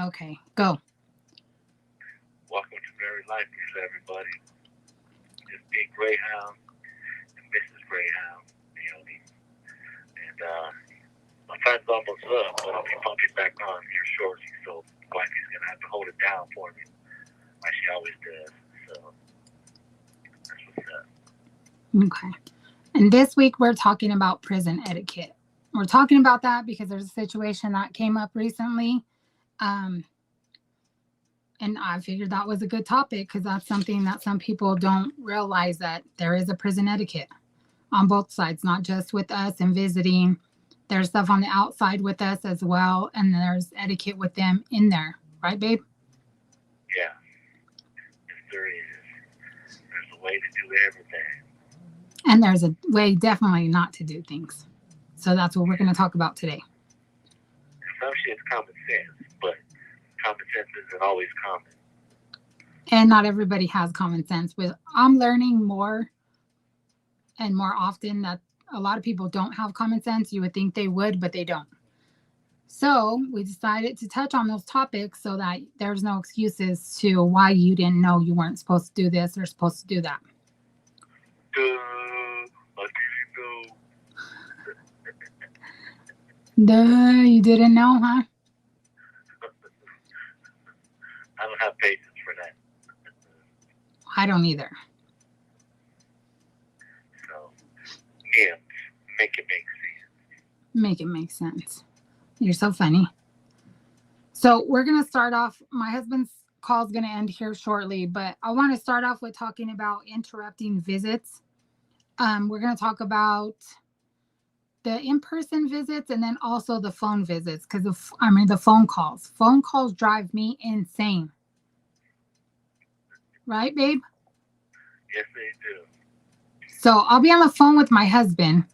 Okay, go. Welcome to Married Life, everybody. It's Big Greyhound and Mrs. Greyhound, Naomi. And my time's almost up, but I'll be pumping back on here shortly. So wifey's gonna have to hold it down for me, like she always does. So that's what's up. Okay. And this week we're talking about prison etiquette. We're talking about that because there's a situation that came up recently. Um, and I figured that was a good topic because that's something that some people don't realize, that there is a prison etiquette on both sides, not just with us and visiting. There's stuff on the outside with us as well, and there's etiquette with them in there, right, babe? Yeah, yes, there is. There's a way to do everything. And there's a way definitely not to do things. So that's what we're going to talk about today. And some shit's common sense, but common sense isn't always common. And not everybody has common sense. But I'm learning more and more often that a lot of people don't have common sense. You would think they would, but they don't. So we decided to touch on those topics so that there's no excuses to why you didn't know you weren't supposed to do this or supposed to do that. What do you know? Duh, you didn't know, huh? I don't have patience for that. I don't either. So, yeah, make it make sense. Make it make sense. You're so funny. So we're going to start off. My husband's call is going to end here shortly, but I want to start off with talking about interrupting visits. We're going to talk about the in-person visits and then also the phone visits, because the phone calls. Phone calls drive me insane. Right, babe? Yes, they do. So I'll be on the phone with my husband,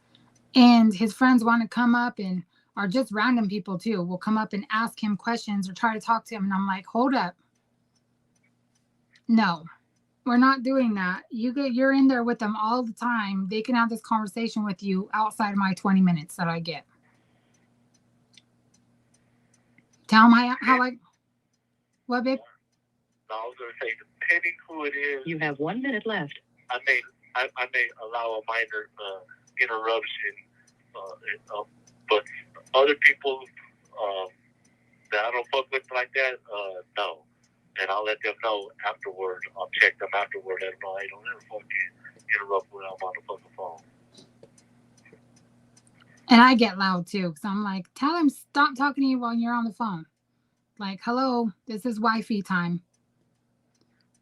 and his friends want to come up, and or just random people too will come up and ask him questions or try to talk to him, and I'm like, hold up. No, we're not doing that. You're in there with them all the time. They can have this conversation with you outside of my 20 minutes that I get. Tell them how I what, babe? No, I was going to say, depending who it is, You have 1 minute left. I may allow a minor interruption, but other people that I don't fuck with like that, no. And I'll let them know afterward. I'll check them afterward. Let them know, hey, don't ever fucking interrupt when I'm on the fucking phone. And I get loud too, because I'm like, tell him stop talking to you while you're on the phone. Like, hello, this is wifey time.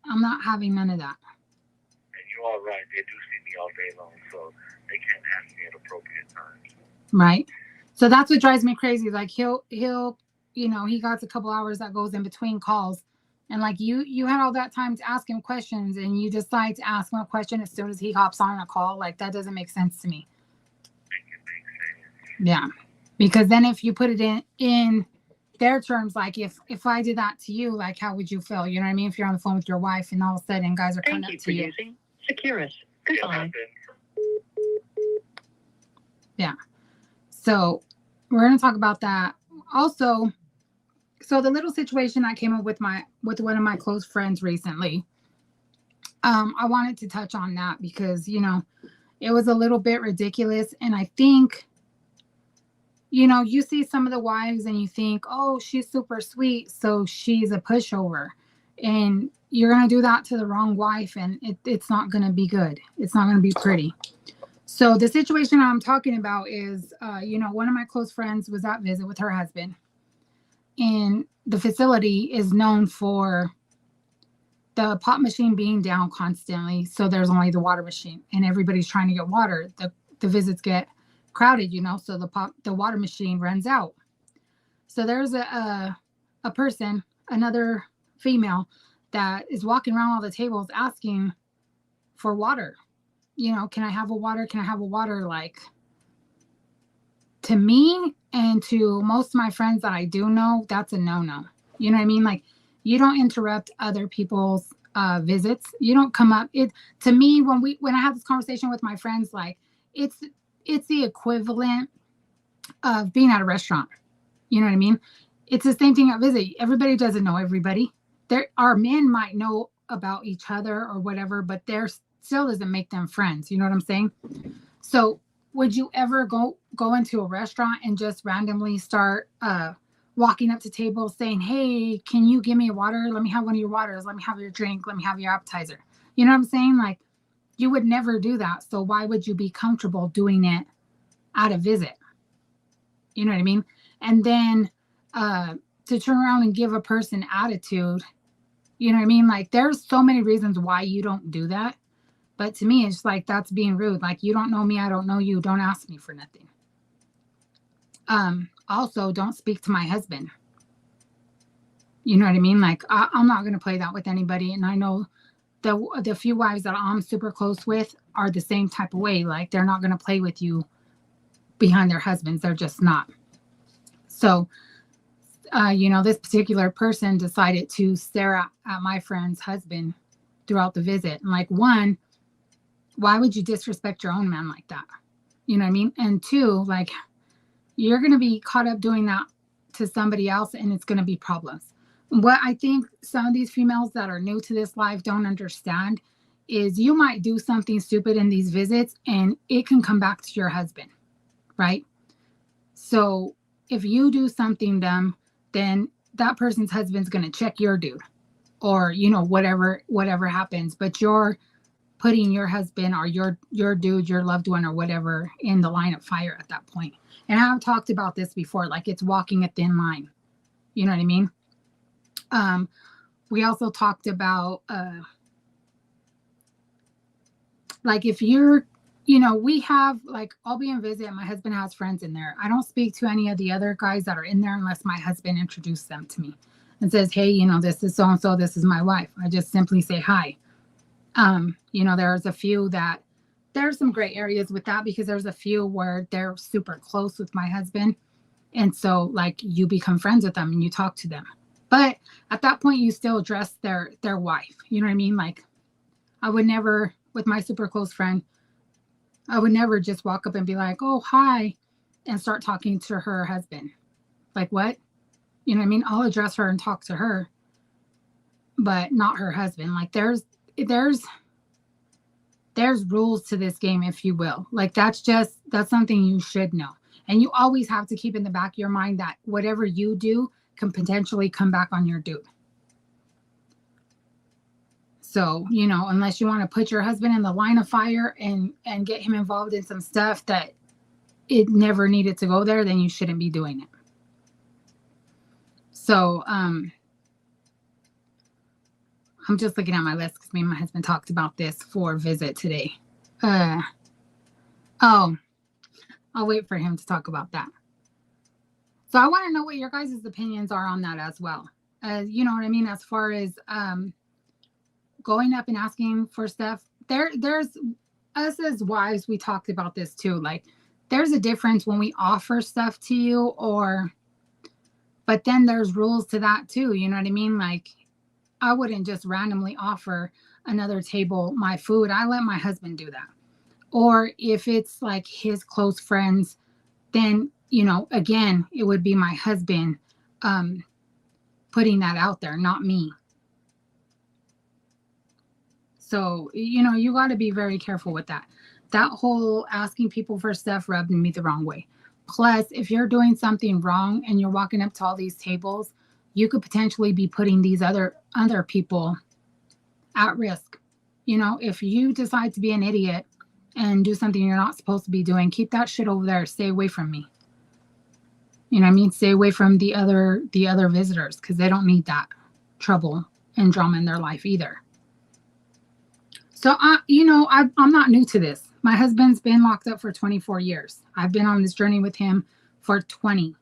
I'm not having none of that. And you are right. They do see me all day long, so they can't ask me at appropriate times. Right. So that's what drives me crazy. Like he'll he got a couple hours that goes in between calls. And like you had all that time to ask him questions, and you decide to ask him a question as soon as he hops on a call. Like, that doesn't make sense to me. Make it make sense. Yeah. Because then if you put it in their terms, like if I did that to you, like, how would you feel? You know what I mean? If you're on the phone with your wife and all of a sudden guys are coming Thank you up for to you. using Securus. Yeah, Goodbye. Yeah. So we're going to talk about that. Also, so the little situation that came up with one of my close friends recently, I wanted to touch on that because, it was a little bit ridiculous. And I think, you see some of the wives and you think, oh, she's super sweet, so she's a pushover. And you're going to do that to the wrong wife, and it's not going to be good. It's not going to be pretty. So the situation I'm talking about is, one of my close friends was at visit with her husband. And the facility is known for the pop machine being down constantly. So there's only the water machine, and everybody's trying to get water. The visits get crowded, so the water machine runs out. So there's a person, another female, that is walking around all the tables asking for water. Can I have a water? Can I have a water? Like, to me and to most of my friends that I do know, that's a no-no. You know what I mean? Like, you don't interrupt other people's visits. You don't come up. To me, when I have this conversation with my friends, like, it's the equivalent of being at a restaurant. You know what I mean? It's the same thing at visit. Everybody doesn't know everybody. Our men might know about each other or whatever, but there still doesn't make them friends. You know what I'm saying? So would you ever go into a restaurant and just randomly start walking up to tables saying, hey, can you give me a water? Let me have one of your waters. Let me have your drink. Let me have your appetizer. You know what I'm saying? Like, you would never do that. So why would you be comfortable doing it at a visit? You know what I mean? And then to turn around and give a person attitude, you know what I mean? Like, there's so many reasons why you don't do that. But to me, it's like, that's being rude. Like, you don't know me, I don't know you. Don't ask me for nothing. Also, don't speak to my husband. You know what I mean? Like, I'm not going to play that with anybody. And I know the few wives that I'm super close with are the same type of way. Like, they're not going to play with you behind their husbands. They're just not. So, this particular person decided to stare at my friend's husband throughout the visit. And like, one, why would you disrespect your own man like that? You know what I mean? And two, like, you're going to be caught up doing that to somebody else, and it's going to be problems. What I think some of these females that are new to this life don't understand is you might do something stupid in these visits and it can come back to your husband, right? So if you do something dumb, then that person's husband's going to check your dude, or, whatever happens, but you're putting your husband or your dude, your loved one or whatever in the line of fire at that point. And I've talked about this before, like, it's walking a thin line. You know what I mean? We also talked about, like, if you're, we have, like, I'll be in visit. My husband has friends in there. I don't speak to any of the other guys that are in there unless my husband introduces them to me and says, hey, this is so-and-so, this is my wife. I just simply say hi. There's a few that there's some gray areas with that, because there's a few where they're super close with my husband. And so, like, you become friends with them and you talk to them. But at that point, you still address their wife. You know what I mean? Like, I would never, with my super close friend, I would never just walk up and be like, oh, hi, and start talking to her husband. Like, what? You know what I mean? I'll address her and talk to her, but not her husband. Like, there's rules to this game, if you will. Like, that's something you should know. And you always have to keep in the back of your mind that whatever you do can potentially come back on your dude. So, unless you want to put your husband in the line of fire and get him involved in some stuff that it never needed to go there, then you shouldn't be doing it. So, I'm just looking at my list because me and my husband talked about this for visit today. I'll wait for him to talk about that. So I want to know what your guys' opinions are on that as well. You know what I mean? As far as going up and asking for stuff, there's us as wives, we talked about this too. Like, there's a difference when we offer stuff to you, but then there's rules to that too. You know what I mean? Like, I wouldn't just randomly offer another table my food. I let my husband do that. Or if it's like his close friends, then, again, it would be my husband putting that out there, not me. So, you got to be very careful with that. That whole asking people for stuff rubbed me the wrong way. Plus, if you're doing something wrong and you're walking up to all these tables, you could potentially be putting these other people at risk. If you decide to be an idiot and do something you're not supposed to be doing, keep that shit over there. Stay away from me. You know what I mean? Stay away from the other visitors, because they don't need that trouble and drama in their life either. So, I'm not new to this. My husband's been locked up for 24 years. I've been on this journey with him for 20.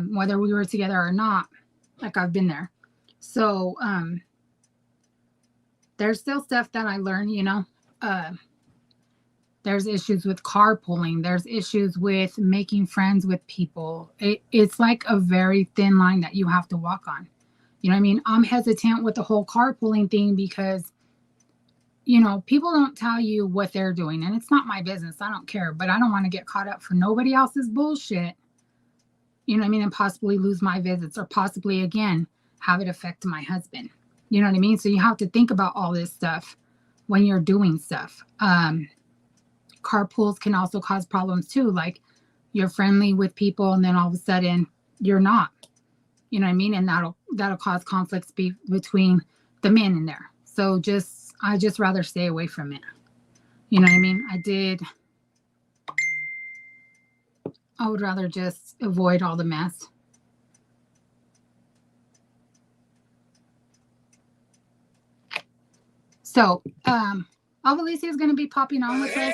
Whether we were together or not, like, I've been there. So, there's still stuff that I learned, there's issues with carpooling. There's issues with making friends with people. It's like a very thin line that you have to walk on. You know what I mean? I'm hesitant with the whole carpooling thing because, people don't tell you what they're doing, and it's not my business. I don't care, but I don't want to get caught up for nobody else's bullshit You know what I mean? And possibly lose my visits or possibly again have it affect my husband. You know what I mean? So you have to think about all this stuff when you're doing stuff. Carpools can also cause problems too. Like you're friendly with people and then all of a sudden you're not. You know what I mean? And that'll cause conflicts between the men in there. So I just rather stay away from it. You know what I mean? I would rather just avoid all the mess. So, Alicia is going to be popping on with us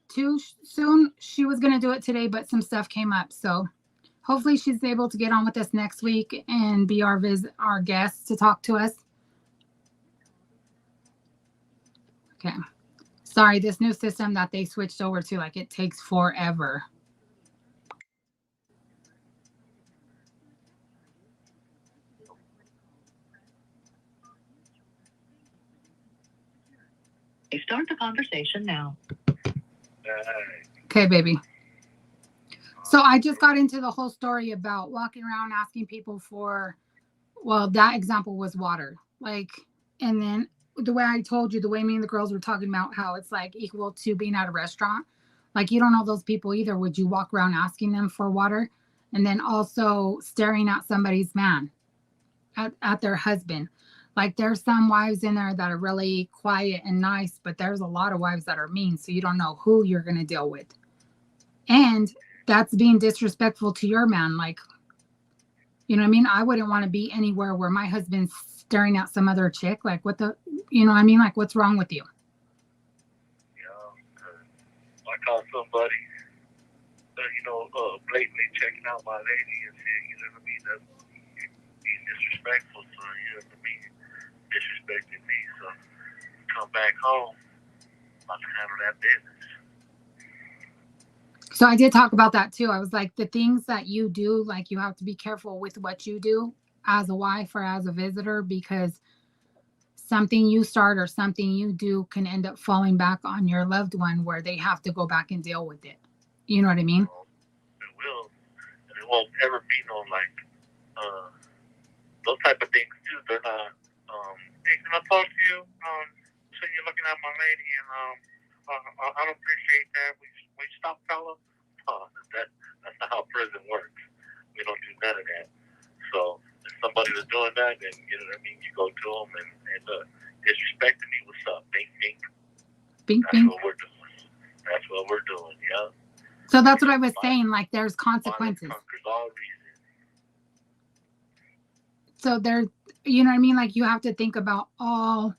too soon. She was going to do it today, but some stuff came up. So, hopefully, she's able to get on with us next week and be our guest to talk to us. Okay. Sorry, this new system that they switched over to, like, it takes forever. Start the conversation now. Okay, baby. So I just got into the whole story about walking around asking people for, well, that example was water. Like, and then the way I told you, the way me and the girls were talking about how it's like equal to being at a restaurant. Like, you don't know those people either. Would you walk around asking them for water? And then also staring at somebody's man, at their husband. Like, there's some wives in there that are really quiet and nice, but there's a lot of wives that are mean. So you don't know who you're going to deal with. And that's being disrespectful to your man. Like, you know what I mean? I wouldn't want to be anywhere where my husband's staring at some other chick. Like, what the, you know what I mean? Like, what's wrong with you? Yeah, I caught somebody, blatantly checking out my lady and saying, you know what I mean? That's being disrespectful. So, you know what I mean? Disrespecting me. So, come back home, I'm to handle that business. So I did talk about that too. I was like, the things that you do, like, you have to be careful with what you do as a wife or as a visitor, because something you start or something you do can end up falling back on your loved one where they have to go back and deal with it. You know what I mean? It will. And it won't ever be no, like, those type of things too. They're not, hey, can I talk to you? So you're looking at my lady and, I don't appreciate that. We stop, fella. That's not how prison works. We don't do none of that. So if somebody was doing that, then you know what I mean. You go to them and disrespecting me. What's up? Bink, bink. Bink, That's bink. what we're doing. That's what we're doing. Yeah. So that's what I was saying. Like, there's consequences. Conquers all reason. So there, you know what I mean? Like, you have to think about all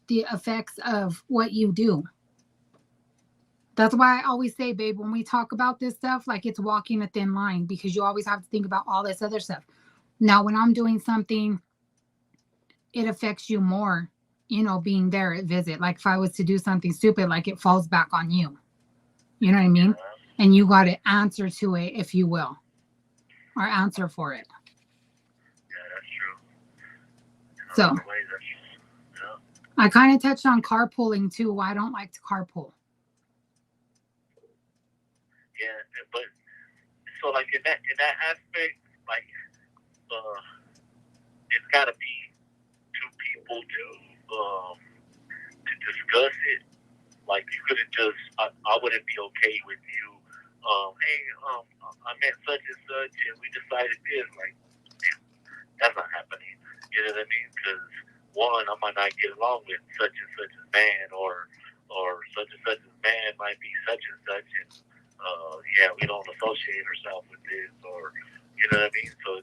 the effects of what you do. That's why I always say, babe, when we talk about this stuff, like, it's walking a thin line, because you always have to think about all this other stuff. Now, when I'm doing something, it affects you more, being there at visit. Like, if I was to do something stupid, like, it falls back on you. You know what I mean? Yeah. And you got to answer to it, if you will, or answer for it. Yeah, that's true. So, Yeah. I kind of touched on carpooling too. Why I don't like to carpool. Yeah, but so like in that aspect, like it's got to be two people to discuss it. Like, you couldn't just, I wouldn't be okay with you. Hey, I met such and such, and we decided this. Like, damn, that's not happening. You know what I mean? Because one, I might not get along with such and such a man, or such and such a man might be such and such, and we don't associate ourselves with this, or you know what I mean. So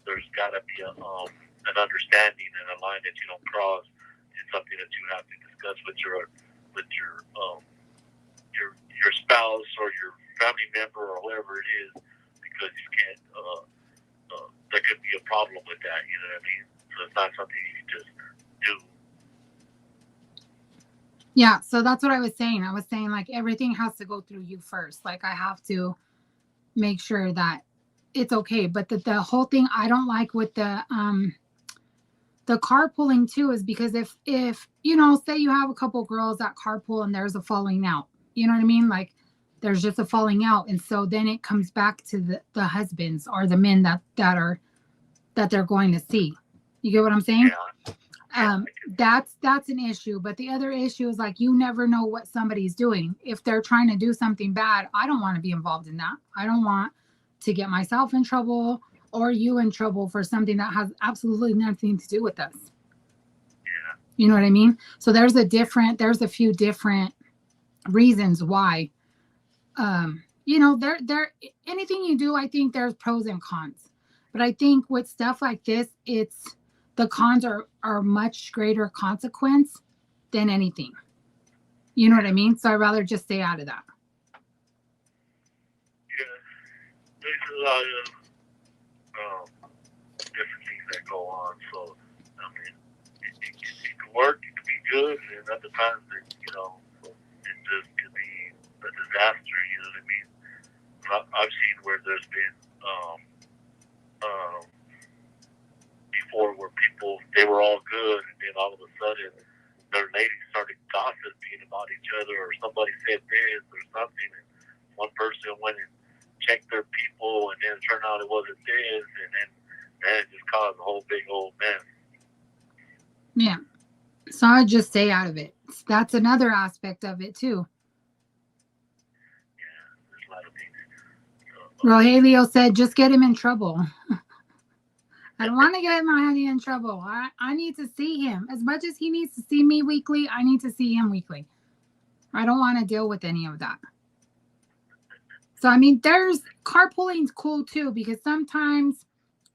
there's gotta be an understanding and a line that you don't cross. It's something that you have to discuss with your spouse or your family member or whoever it is, because you can't. There could be a problem with that. You know what I mean? So it's not something you can just do. Yeah, so that's what I was saying. I was saying, like, everything has to go through you first. Like, I have to make sure that it's okay. But the whole thing I don't like with the carpooling too is because if say you have a couple girls that carpool and there's a falling out, you know what I mean? Like, There's just a falling out, and so then it comes back to the husbands or the men that they're going to see. You get what I'm saying? That's an issue. But the other issue is like, you never know what somebody's doing. If they're trying to do something bad, I don't want to be involved in that. I don't want to get myself in trouble or you in trouble for something that has absolutely nothing to do with us. Yeah. You know what I mean? So there's a few different reasons why. You know, there anything you do, I think there's pros and cons. But I think with stuff like this, it's the cons are much greater consequence than anything. You know what I mean? So I'd rather just stay out of that. Yeah. There's a lot of different things that go on. So, I mean, it can work, it can be good, and other times, it just could be a disaster, you know what I mean? I've seen where there's been, before where people, they were all good, and then all of a sudden, their ladies started gossiping about each other, or somebody said this or something, and one person went and checked their people, and then it turned out it wasn't this, and then it just caused a whole big old mess. Yeah. So I'd just stay out of it. That's another aspect of it too. Yeah, there's a lot of things. Rogelio said, just get him in trouble. I don't want to get my honey in trouble. I need to see him. As much as he needs to see me weekly, I need to see him weekly. I don't want to deal with any of that. So, I mean, there's carpooling's cool too, because sometimes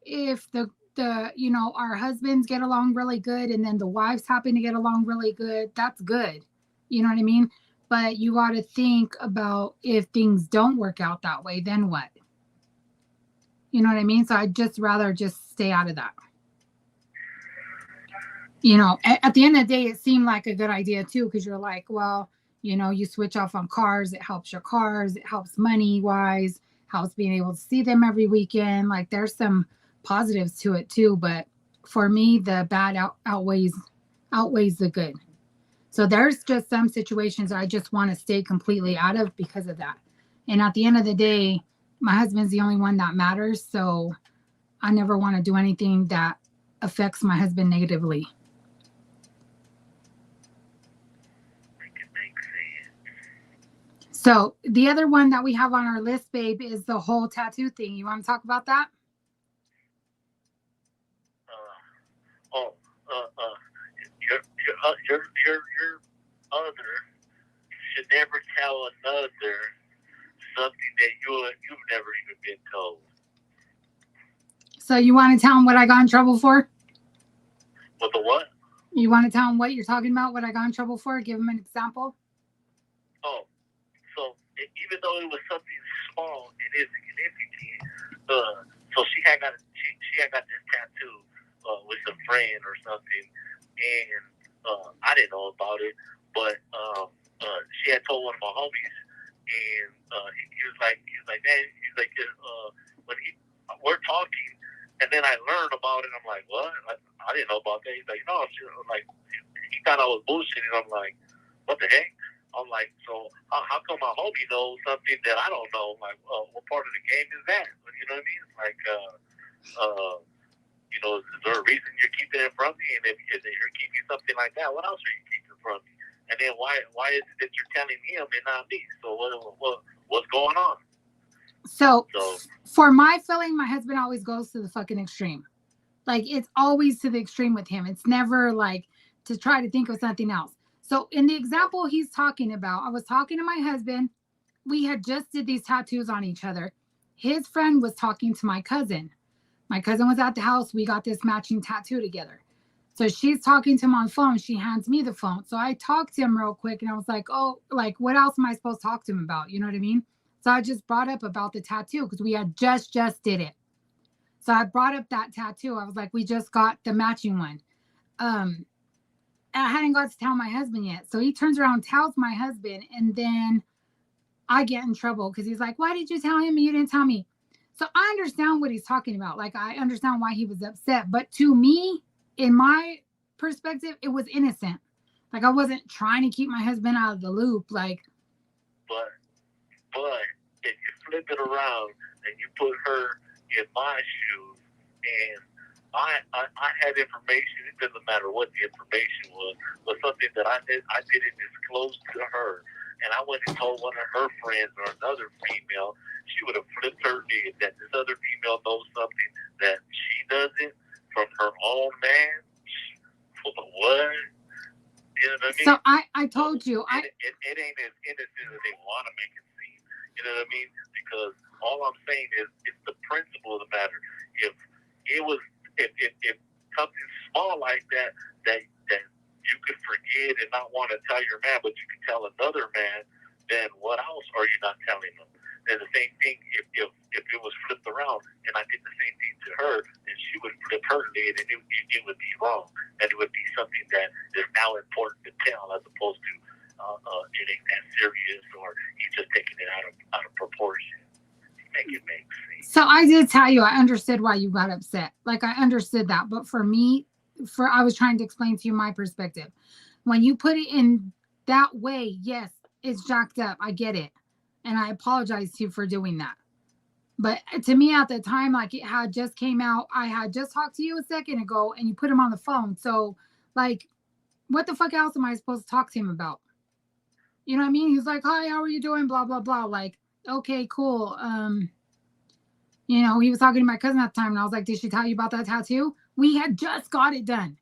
if the our husbands get along really good and then the wives happen to get along really good, that's good. You know what I mean? But you got to think about if things don't work out that way, then what? You know what I mean? So I'd just rather just stay out of that. You know, at the end of the day, it seemed like a good idea too, because you're like, well, you switch off on cars. It helps your cars. It helps money wise, helps being able to see them every weekend. Like there's some positives to it too. But for me, the bad outweighs the good. So there's just some situations I just want to stay completely out of because of that. And at the end of the day, my husband's the only one that matters. So I never want to do anything that affects my husband negatively. So the other one that we have on our list, babe, is the whole tattoo thing. You want to talk about that? Your other should never tell another something that you've never even been told. So you want to tell him what I got in trouble for? What the what? You want to tell him what you're talking about, what I got in trouble for? Give him an example. Oh, so even though it was something small and insignificant, so she had got this tattoo with a friend or something, and I didn't know about it, but she had told one of my homies, and he was like, man, when we're talking, and then I learned about it. I'm like, what? I didn't know about that. He's like, no, he thought I was bullshitting. I'm like, what the heck? I'm like, so how come my homie knows something that I don't know? I'm like, what part of the game is that? You know what I mean? Like, is there a reason you're keeping it from me? And if you're keeping something like that, what else are you keeping from me? And then why is it that you're telling him and not me? So what's going on? So for my feeling, my husband always goes to the fucking extreme. Like it's always to the extreme with him. It's never like to try to think of something else. So in the example he's talking about, I was talking to my husband. We had just did these tattoos on each other. His friend was talking to my cousin. My cousin was at the house. We got this matching tattoo together. So she's talking to him on the phone. She hands me the phone. So I talked to him real quick and I was like, oh, like what else am I supposed to talk to him about? You know what I mean? So I just brought up about the tattoo because we had just did it. So I brought up that tattoo. I was like, we just got the matching one. I hadn't got to tell my husband yet. So he turns around and tells my husband, and then I get in trouble because he's like, why did you tell him and you didn't tell me? So I understand what he's talking about. Like, I understand why he was upset. But to me, in my perspective, it was innocent. Like, I wasn't trying to keep my husband out of the loop. Like, but But if you flip it around and you put her in my shoes, and I had information, it doesn't matter what the information was something that I didn't disclose to her, and I went and told one of her friends or another female, she would have flipped her lid that this other female knows something that she doesn't from her own man. What? You know what I mean? So I told you. It ain't as innocent as they want to make it seem. You know what I mean? Because all I'm saying is it's the principle of the matter. If something small like that you could forget and not want to tell your man, but you can tell another man, then what else are you not telling them? And the same thing if it was flipped around and I did the same thing to her, then she would flip her lid and it would be wrong. And it would be something that is now important to tell as opposed to it ain't that serious or he's just taking it out of proportion. Make it make sense. So I did tell you, I understood why you got upset. Like I understood that. But for me, I was trying to explain to you my perspective. When you put it in that way, yes, it's jacked up. I get it. And I apologize to you for doing that. But to me at the time, like it had just came out. I had just talked to you a second ago and you put him on the phone. So like, what the fuck else am I supposed to talk to him about? You know what I mean? He's like, hi, how are you doing? Blah, blah, blah. Like, okay, cool. You know, he was talking to my cousin at the time and I was like, did she tell you about that tattoo? We had just got it done.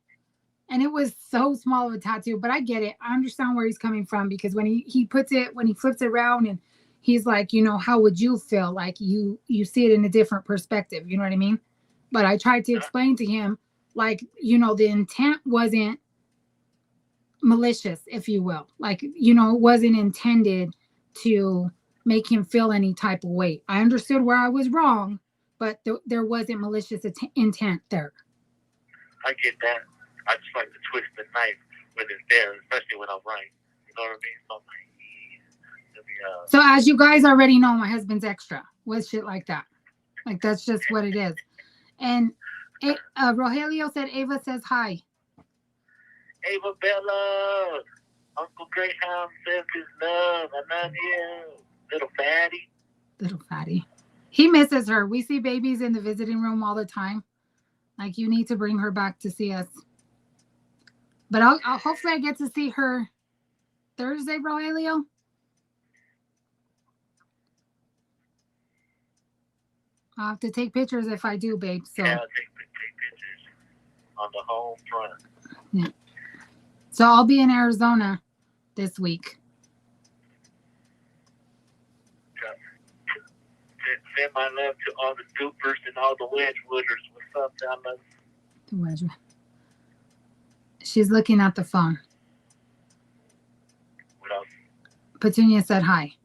And it was so small of a tattoo, but I get it. I understand where he's coming from because when he flips it around and he's like, you know, how would you feel? Like you see it in a different perspective. You know what I mean? But I tried to explain to him, like, you know, the intent wasn't malicious, if you will. Like, you know, it wasn't intended to make him feel any type of way. I understood where I was wrong, but there wasn't malicious intent there. I get that. I just like to twist the knife when it's there, especially when I'm right. You know what I mean? So I'm like, yeah. So as you guys already know, my husband's extra with shit like that. Like that's just what it is. And Rogelio said Ava says hi. Ava Bella, Uncle Greyhound says his love. I love you, little fatty. Little fatty. He misses her. We see babies in the visiting room all the time. Like you need to bring her back to see us. But I'll hopefully I get to see her Thursday, Rogelio. I'll have to take pictures if I do, babe. So yeah, take pictures on the home front. Yeah. So I'll be in Arizona this week. Send my love to all the doopers and all the Wedgewooders. What's up, fellas? The Wedgewood. She's looking at the phone. What else? Petunia said hi.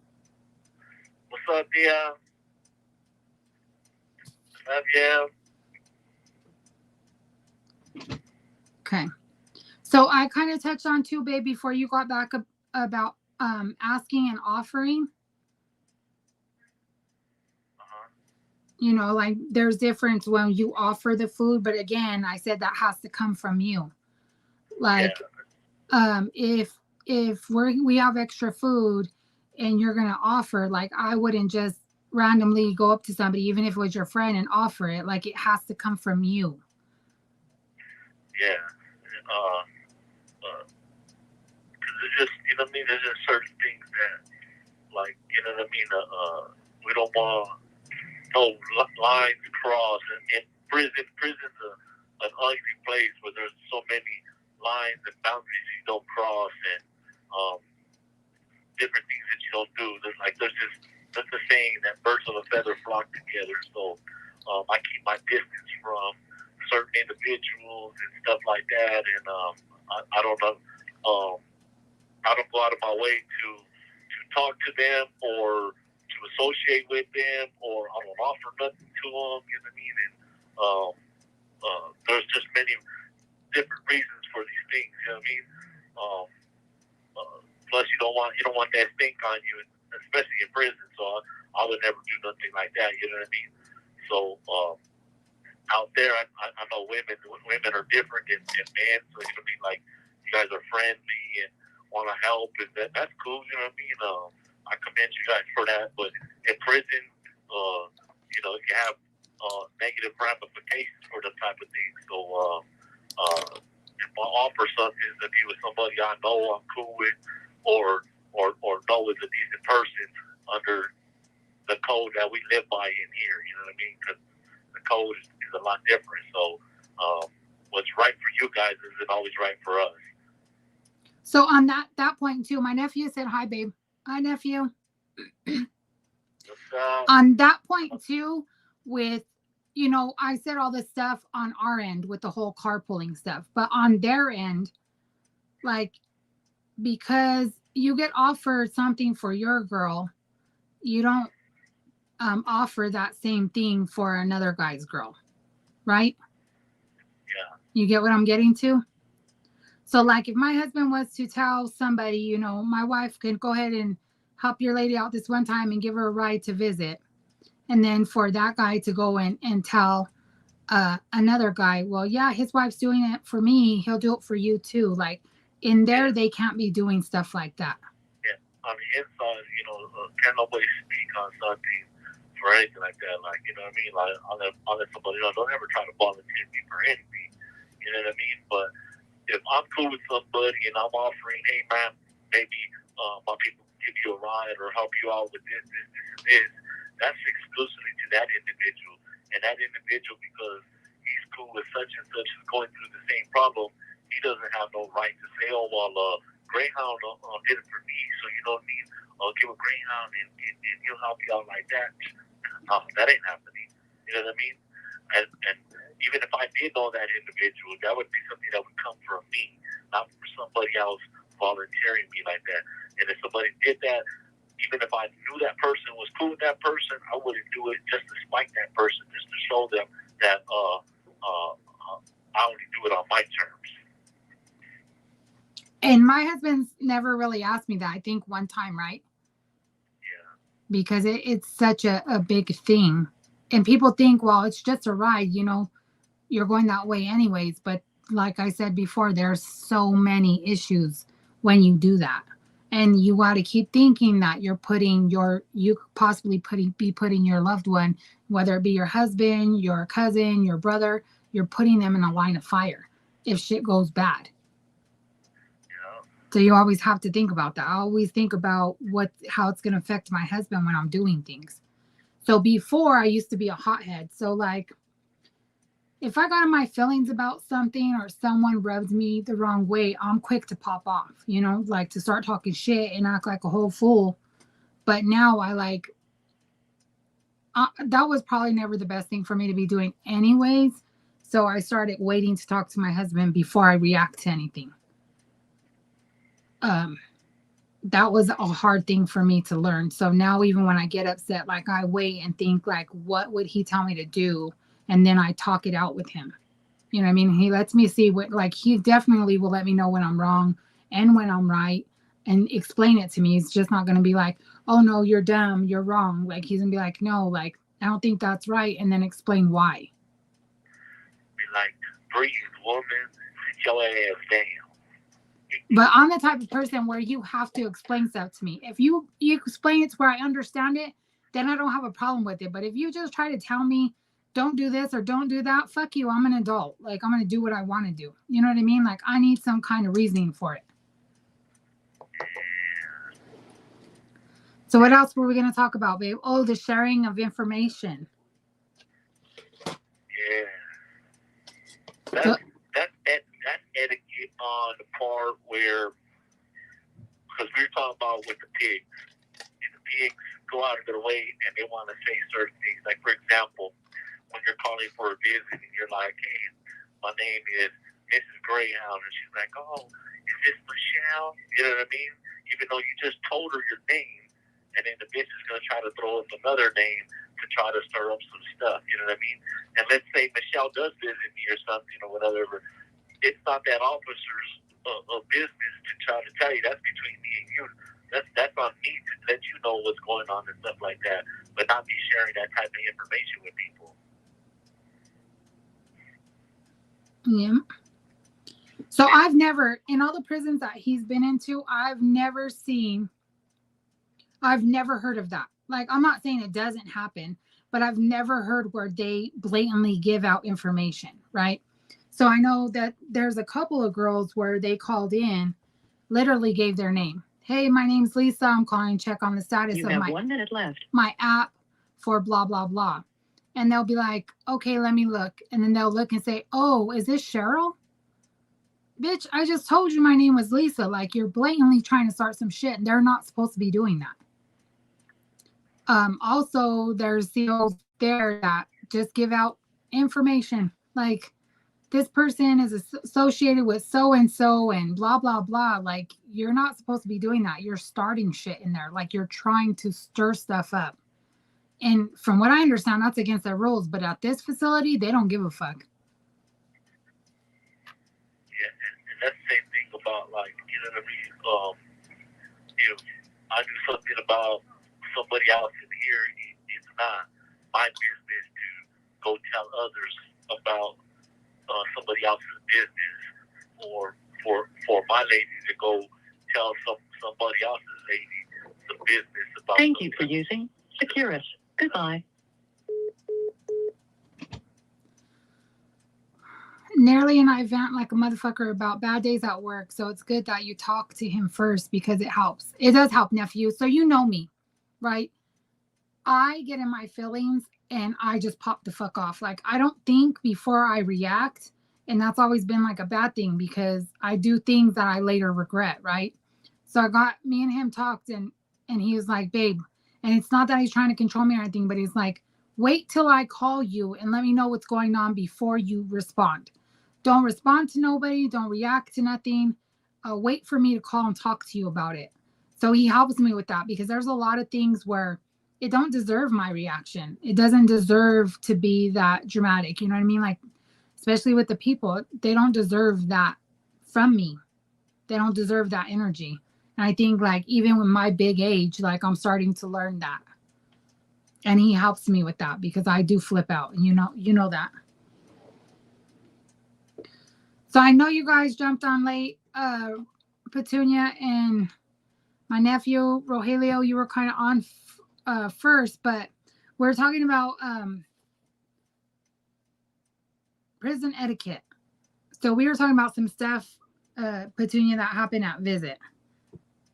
What's up, dear? Love you. Okay. So I kind of touched on too, babe, before you got back about asking and offering. You know, like there's difference when you offer the food, but again, I said that has to come from you. Like, if we have extra food and you're gonna offer, like I wouldn't just randomly go up to somebody, even if it was your friend, and offer it. Like it has to come from you. Yeah. Because it's just, you know what I mean? There's just certain things that, like, you know what I mean? We don't want no lines crossed. And prison's an ugly place where there's so many lines and boundaries you don't cross and different things that you don't do. There's a saying that birds of a feather flock together. So I keep my distance from certain individuals and stuff like that. And I don't know. I don't go out of my way to talk to them or to associate with them, or I don't offer nothing to them. You know what I mean? And there's just many different reasons for these things. You know what I mean? Plus, you don't want that stink on you, especially in prison. So I would never do nothing like that. You know what I mean? So out there, I know women are different than men. So you know what I mean? Like you guys are friendly and want to help, and that's cool. You know what I mean? I commend you guys for that. But in prison, you know, you have negative ramifications for the type of thing. So if I offer something to be with somebody I know I'm cool with, or know is a decent person under the code that we live by in here, you know what I mean? Because the code is a lot different. So what's right for you guys isn't always right for us. So on that point too, my nephew said, "Hi, babe." Hi, nephew. On that point too, with, you know, I said all this stuff on our end with the whole carpooling stuff, but on their end, like, because you get offered something for your girl, you don't offer that same thing for another guy's girl, right? Yeah. You get what I'm getting to? So, like, if my husband was to tell somebody, you know, my wife can go ahead and help your lady out this one time and give her a ride to visit, and then for that guy to go in and tell another guy, well, yeah, his wife's doing it for me, he'll do it for you too. Like, in there, they can't be doing stuff like that. Yeah, on the inside, you know, can't nobody speak on something for anything like that. Like, you know what I mean? Like, I'll let somebody know, don't ever try to volunteer me for anything. You know what I mean? But if I'm cool with somebody and I'm offering, hey, man, maybe my people give you a ride or help you out with this, and this, that's exclusively to that individual. And that individual, because he's cool with such and such, is going through the same problem, he doesn't have no right to say, oh, well, Greyhound did it for me, so you know what I mean? Give a Greyhound and he'll help you out like that. No, that ain't happening. You know what I mean? And even if I did know that individual, that would be something that would come from me, not from somebody else volunteering me like that. And if somebody did that, even if I knew that person was cool with that person, I wouldn't do it just to spite that person, just to show them that I only do it on my terms. And my husband's never really asked me that. I think one time, right? Yeah. Because it's such a big thing. And people think, well, it's just a ride, you know, you're going that way anyways. But like I said before, there's so many issues when you do that. And you got to keep thinking that you're putting you possibly be putting your loved one, whether it be your husband, your cousin, your brother, you're putting them in a line of fire if shit goes bad. Yeah. So you always have to think about that. I always think about how it's going to affect my husband when I'm doing things. So before, I used to be a hothead. So, like, if I got in my feelings about something or someone rubs me the wrong way, I'm quick to pop off, you know, like to start talking shit and act like a whole fool. But now that was probably never the best thing for me to be doing anyways. So I started waiting to talk to my husband before I react to anything. That was a hard thing for me to learn. So now even when I get upset, like, I wait and think, like, what would he tell me to do? And then I talk it out with him. You know what I mean? He lets me see he definitely will let me know when I'm wrong and when I'm right and explain it to me. He's just not going to be like, oh, no, you're dumb, you're wrong. Like, he's going to be like, no, like, I don't think that's right. And then explain why. Be like, breathe, woman, sit your ass down. But I'm the type of person where you have to explain stuff to me. If you explain it to where I understand it, then I don't have a problem with it. But if you just try to tell me, don't do this or don't do that, fuck you. I'm an adult. Like, I'm going to do what I want to do. You know what I mean? Like, I need some kind of reasoning for it. So what else were we going to talk about, babe? Oh, the sharing of information. Yeah. That's etiquette on the part where, because we were talking about with the pigs, and the pigs go out of their way and they want to say certain things. Like, for example, when you're calling for a visit and you're like, hey, my name is Mrs. Greyhound, and she's like, oh, is this Michelle? You know what I mean? Even though you just told her your name, and then the bitch is going to try to throw up another name to try to stir up some stuff. You know what I mean? And let's say Michelle does visit me or something or whatever. It's not that officer's business to try to tell you. That's between me and you. That's on me to let you know what's going on and stuff like that, but not be sharing that type of information with people. Yeah. So I've never, in all the prisons that he's been into, I've never seen I've never heard of that. Like, I'm not saying it doesn't happen, but I've never heard where they blatantly give out information, right? So I know that there's a couple of girls where they called in, literally gave their name. Hey, my name's Lisa. I'm calling to check on the status You of have 1 minute left. my app for blah, blah, blah. And they'll be like, okay, let me look. And then they'll look and say, oh, is this Cheryl? Bitch, I just told you my name was Lisa. Like, you're blatantly trying to start some shit, and they're not supposed to be doing that. Also, there's CEOs there that just give out information. Like, this person is associated with so and so and blah, blah, blah. Like, you're not supposed to be doing that. You're starting shit in there. Like, you're trying to stir stuff up. And from what I understand, that's against their rules. But at this facility, they don't give a fuck. Yeah, and that's the same thing about, like, you know what I mean? If I do something about somebody else in here, it's not my business to go tell others about somebody else's business, or for my lady to go tell somebody else's lady some business about. Thank you for using Securus. Goodbye. Nearly and I vent like a motherfucker about bad days at work, so it's good that you talk to him first because it helps. It does help, nephew. So you know me, right? I get in my feelings and I just pop the fuck off. Like, I don't think before I react, and that's always been like a bad thing because I do things that I later regret, right? So I got me and him talked, and he was like, babe, and it's not that he's trying to control me or anything, but he's like, wait till I call you and let me know what's going on before you respond. Don't respond to nobody. Don't react to nothing. Wait for me to call and talk to you about it. So he helps me with that because there's a lot of things where it don't deserve my reaction. It doesn't deserve to be that dramatic. You know what I mean? Like, especially with the people, they don't deserve that from me. They don't deserve that energy. And I think, like, even with my big age, like, I'm starting to learn that. And he helps me with that because I do flip out. And you know that. So I know you guys jumped on late. Petunia and my nephew, Rogelio, you were kind of on first, but we're talking about prison etiquette. So we were talking about some stuff, Petunia, that happened at Visit.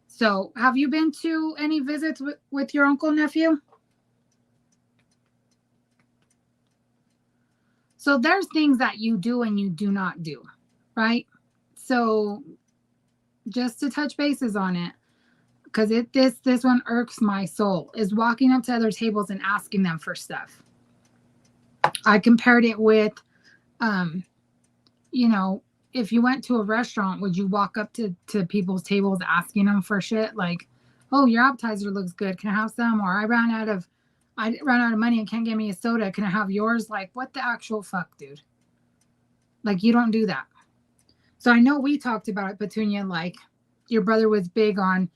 So have you been to any visits with your uncle, nephew? So there's things that you do and you do not do, right? So just to touch bases on it, because this one irks my soul, is walking up to other tables and asking them for stuff. I compared it with, if you went to a restaurant, would you walk up to people's tables asking them for shit? Like, oh, your appetizer looks good. Can I have some? Or I ran out of money and can't get me a soda. Can I have yours? Like, what the actual fuck, dude? Like, you don't do that. So I know we talked about it, Petunia, like your brother was big on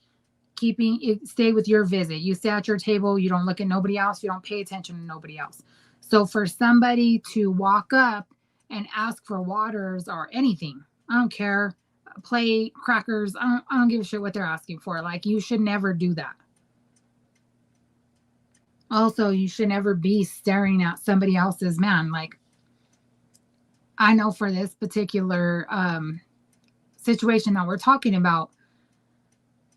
keeping it, stay with your visit. You stay at your table. You don't look at nobody else. You don't pay attention to nobody else. So for somebody to walk up and ask for waters or anything, I don't care, plate, crackers, I don't give a shit what they're asking for. Like, you should never do that. Also, you should never be staring at somebody else's man. Like, I know for this particular situation that we're talking about,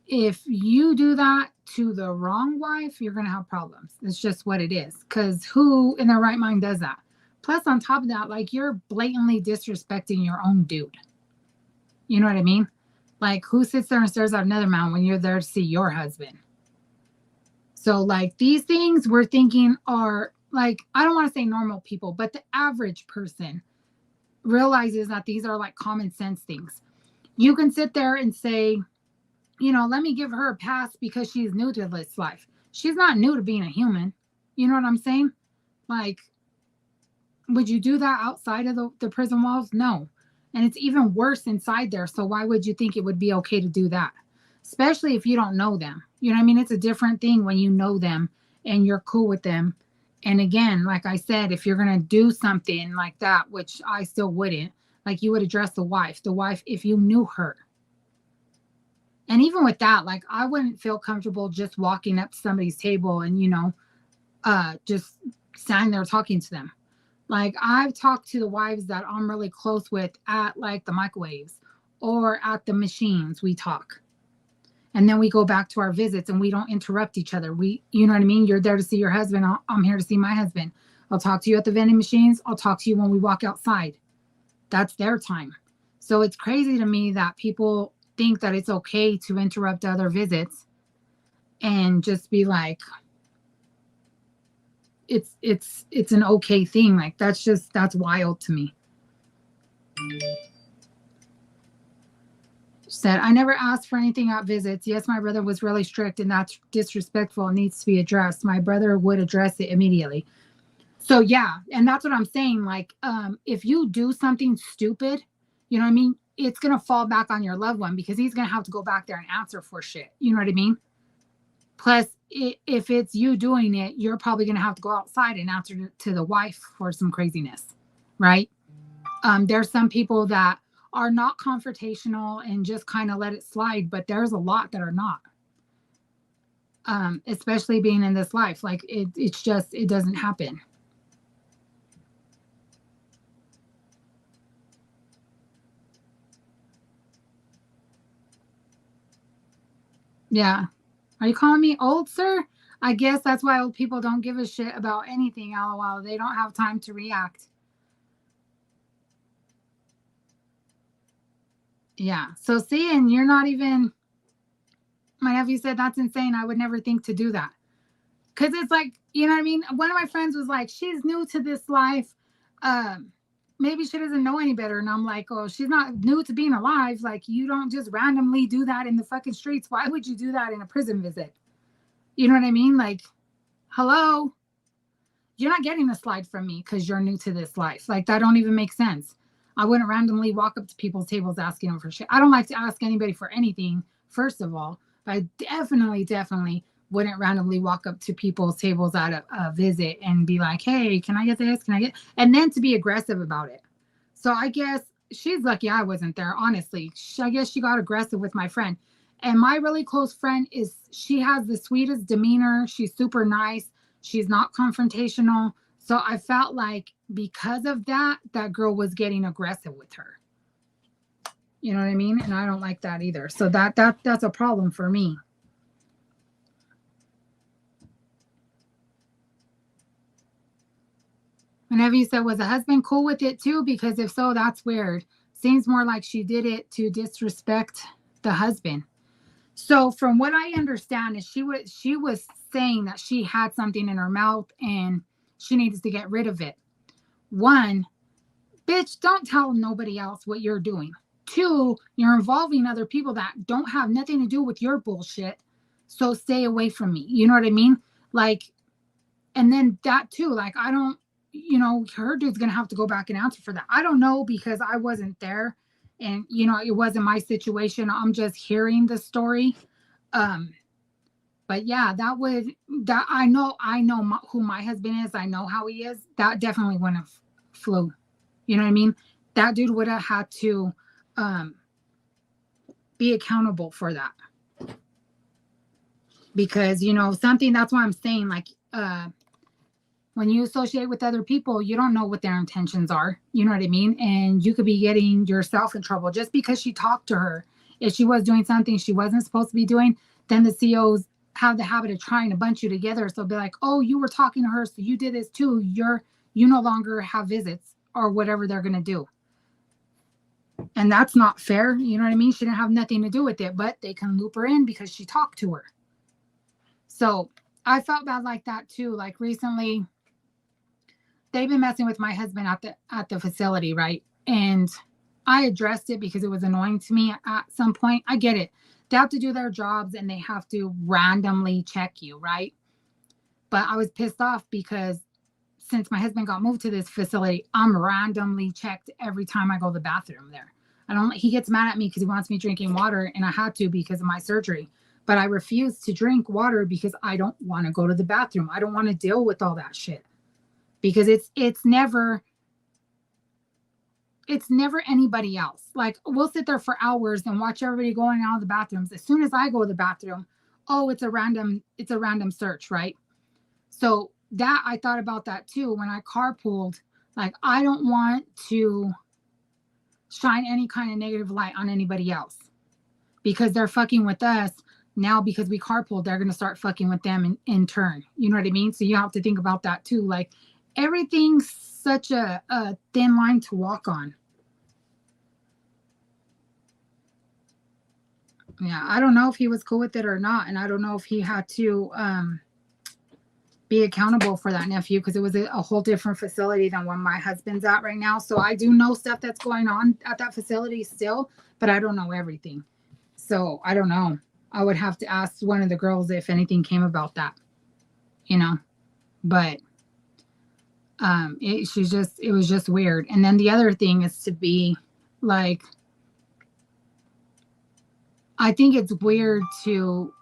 if you do that to the wrong wife, you're going to have problems. It's just what it is. Because who in their right mind does that? Plus, on top of that, like, you're blatantly disrespecting your own dude. You know what I mean? Like, who sits there and stares at another man when you're there to see your husband? So, like, these things we're thinking are, like, I don't want to say normal people, but the average person realizes that these are, like, common sense things. You can sit there and say, let me give her a pass because she's new to this life. She's not new to being a human. You know what I'm saying? Like, would you do that outside of the prison walls? No. And it's even worse inside there. So why would you think it would be okay to do that? Especially if you don't know them. You know what I mean? It's a different thing when you know them and you're cool with them. And again, like I said, if you're going to do something like that, which I still wouldn't, like, you would address the wife, if you knew her. And even with that, like I wouldn't feel comfortable just walking up to somebody's table and, just standing there talking to them. Like I've talked to the wives that I'm really close with at like the microwaves or at the machines. We talk. And then we go back to our visits and we don't interrupt each other. You know what I mean? You're there to see your husband. I'm here to see my husband. I'll talk to you at the vending machines. I'll talk to you when we walk outside. That's their time. So it's crazy to me that people think that it's okay to interrupt other visits and just be like, it's an okay thing. Like that's wild to me. Said, I never asked for anything at visits. Yes, my brother was really strict and that's disrespectful and needs to be addressed. My brother would address it immediately. So yeah, and that's what I'm saying. Like, if you do something stupid, you know what I mean? It's gonna fall back on your loved one because he's gonna have to go back there and answer for shit. You know what I mean? Plus, if it's you doing it, you're probably gonna have to go outside and answer to the wife for some craziness, right? There's some people that are not confrontational and just kind of let it slide, but there's a lot that are not. Especially being in this life, like it's just it doesn't happen. Yeah. Are you calling me old, sir? I guess that's why old people don't give a shit about anything, lol. They don't have time to react. Yeah. So see, and you're not even, my nephew said, that's insane. I would never think to do that. Because it's like, you know what I mean? One of my friends was like, she's new to this life. Maybe she doesn't know any better. And I'm like, oh, she's not new to being alive. Like, you don't just randomly do that in the fucking streets. Why would you do that in a prison visit? You know what I mean? Like, hello? You're not getting a slide from me because you're new to this life. Like, that don't even make sense. I wouldn't randomly walk up to people's tables asking them for shit. I don't like to ask anybody for anything, first of all. But I definitely wouldn't randomly walk up to people's tables at a visit and be like, hey, can I get this? Can I get? And then to be aggressive about it. So I guess she's lucky I wasn't there, honestly. I guess she got aggressive with my friend. And my really close friend she has the sweetest demeanor. She's super nice. She's not confrontational. So I felt like because of that, that girl was getting aggressive with her. You know what I mean? And I don't like that either. So that's a problem for me. Whenever you said, was the husband cool with it too? Because if so, that's weird. Seems more like she did it to disrespect the husband. So from what I understand is she was saying that she had something in her mouth and she needs to get rid of it. One, bitch, don't tell nobody else what you're doing. Two, you're involving other people that don't have nothing to do with your bullshit. So stay away from me. You know what I mean? Like, and then that too, like, I don't, her dude's going to have to go back and answer for that. I don't know because I wasn't there and, it wasn't my situation. I'm just hearing the story. But yeah, I know who my husband is. I know how he is. That definitely wouldn't have flew. You know what I mean? That dude would have had to be accountable for that. Because, something, that's why I'm saying, like, when you associate with other people, you don't know what their intentions are. You know what I mean? And you could be getting yourself in trouble just because she talked to her. If she was doing something she wasn't supposed to be doing, then the COs have the habit of trying to bunch you together. So be like, oh, you were talking to her, so you did this too. You no longer have visits or whatever they're going to do. And that's not fair. You know what I mean? She didn't have nothing to do with it, but they can loop her in because she talked to her. So I felt bad like that too. Like recently, they've been messing with my husband at the facility, right? And I addressed it because it was annoying to me at some point. I get it. They have to do their jobs and they have to randomly check you, right? But I was pissed off because since my husband got moved to this facility, I'm randomly checked every time I go to the bathroom there. He gets mad at me because he wants me drinking water, and I had to because of my surgery. But I refuse to drink water because I don't want to go to the bathroom. I don't want to deal with all that shit. Because it's never it's never anybody else. Like we'll sit there for hours and watch everybody going out of the bathrooms. As soon as I go to the bathroom, oh, it's a random search, right? So that I thought about that too when I carpooled. Like I don't want to shine any kind of negative light on anybody else because they're fucking with us. Now because we carpooled, they're gonna start fucking with them in turn. You know what I mean? So you have to think about that too. Like everything's such a thin line to walk on. Yeah, I don't know if he was cool with it or not, and I don't know if he had to be accountable for that nephew because it was a whole different facility than where my husband's at right now. So I do know stuff that's going on at that facility still, but I don't know everything. So I don't know. I would have to ask one of the girls if anything came about that, you know. But it was just weird. And then the other thing is to be like, I think it's weird to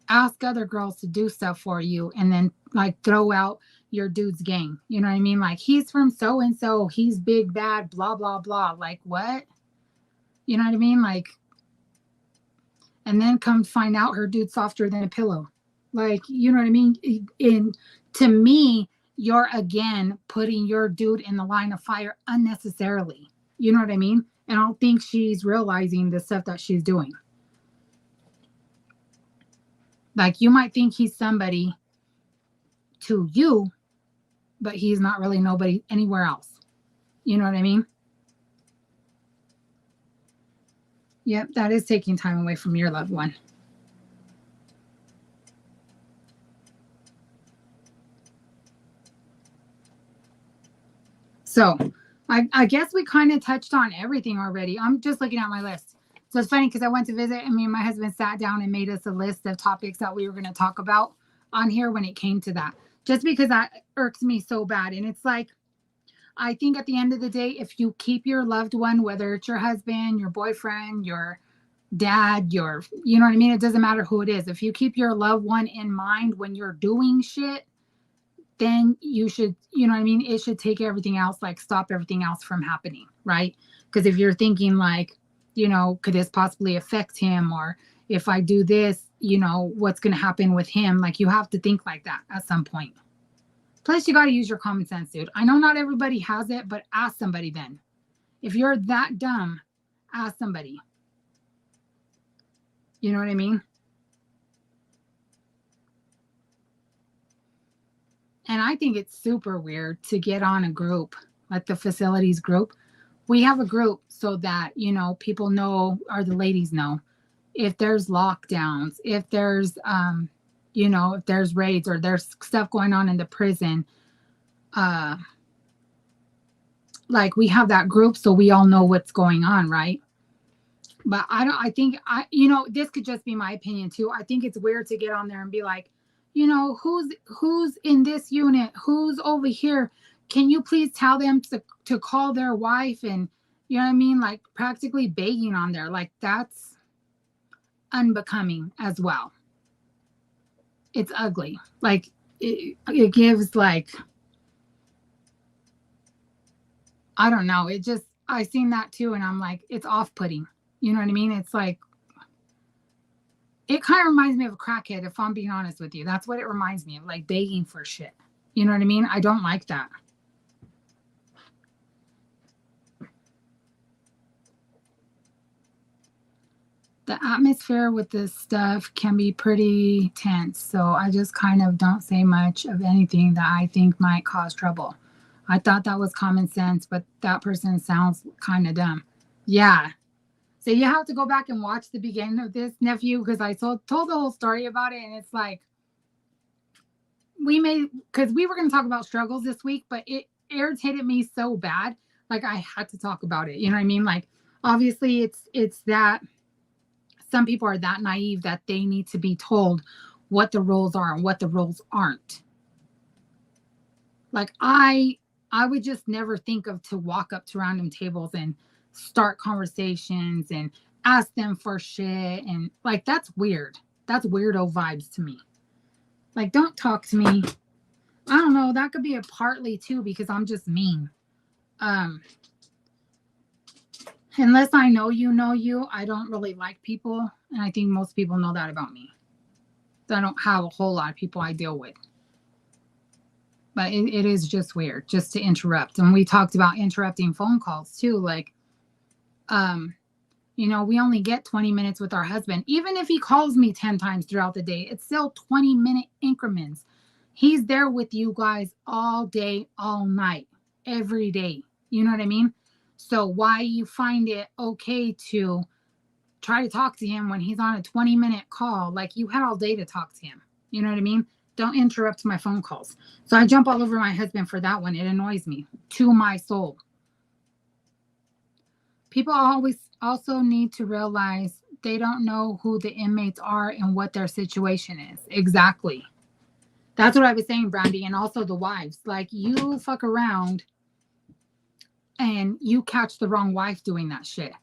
ask other girls to do stuff for you and then like throw out your dude's gang. You know what I mean? Like he's from so and so, he's big bad, blah blah blah. Like what? You know what I mean? Like, and then come find out her dude's softer than a pillow. Like, you know what I mean? In to me, you're again putting your dude in the line of fire unnecessarily. You know what I mean? And I don't think she's realizing the stuff that she's doing. Like you might think he's somebody to you, but he's not really nobody anywhere else. You know what I mean? Yep, that is taking time away from your loved one. So I guess we kind of touched on everything already. I'm just looking at my list. So it's funny because I went to visit and me and my husband sat down and made us a list of topics that we were going to talk about on here when it came to that. Just because that irks me so bad. And it's like, I think at the end of the day, if you keep your loved one, whether it's your husband, your boyfriend, your dad, you know what I mean? It doesn't matter who it is. If you keep your loved one in mind when you're doing shit, then you should, you know what I mean? It should take everything else, like stop everything else from happening, right? Because if you're thinking like, you know, could this possibly affect him? Or if I do this, you know, what's going to happen with him? Like you have to think like that at some point. Plus you got to use your common sense, dude. I know not everybody has it, but ask somebody then. If you're that dumb, ask somebody. You know what I mean? And I think it's super weird to get on a group, like the facilities group. We have a group so that, you know, people know, or the ladies know, if there's lockdowns, if there's, you know, if there's raids or there's stuff going on in the prison. Like we have that group so we all know what's going on, right? But you know, this could just be my opinion too. I think it's weird to get on there and be like, you know, who's in this unit, who's over here. Can you please tell them to call their wife? And you know what I mean? Like practically begging on there. Like that's unbecoming as well. It's ugly. Like it gives like, I don't know. I seen that too. And I'm like, it's off-putting. You know what I mean? It's like, it kind of reminds me of a crackhead, if I'm being honest with you. That's what it reminds me of, like begging for shit. You know what I mean? I don't like that. The atmosphere with this stuff can be pretty tense, so I just kind of don't say much of anything that I think might cause trouble. I thought that was common sense, but that person sounds kind of dumb. Yeah. So you have to go back and watch the beginning of this, nephew, because I told the whole story about it, and it's like because we were going to talk about struggles this week, but it irritated me so bad, like I had to talk about it. You know what I mean? Like obviously it's that some people are that naive that they need to be told what the rules are and what the rules aren't. Like I would just never think of to walk up to random tables and start conversations and ask them for shit. And like, that's weird. That's weirdo vibes to me. Like, don't talk to me. I don't know. That could be a partly too, because I'm just mean. Unless I know you, I don't really like people. And I think most people know that about me. So I don't have a whole lot of people I deal with. But it is just weird just to interrupt. And we talked about interrupting phone calls too. Like, um, we only get 20 minutes with our husband. Even if he calls me 10 times throughout the day, it's still 20-minute increments. He's there with you guys all day, all night, every day. You know what I mean? So why you find it okay to try to talk to him when he's on a 20-minute call? Like, you had all day to talk to him. You know what I mean? Don't interrupt my phone calls. So I jump all over my husband for that one. It annoys me to my soul. People always also need to realize they don't know who the inmates are and what their situation is. Exactly. That's what I was saying, Brandy, and also the wives. Like, you fuck around and you catch the wrong wife doing that shit.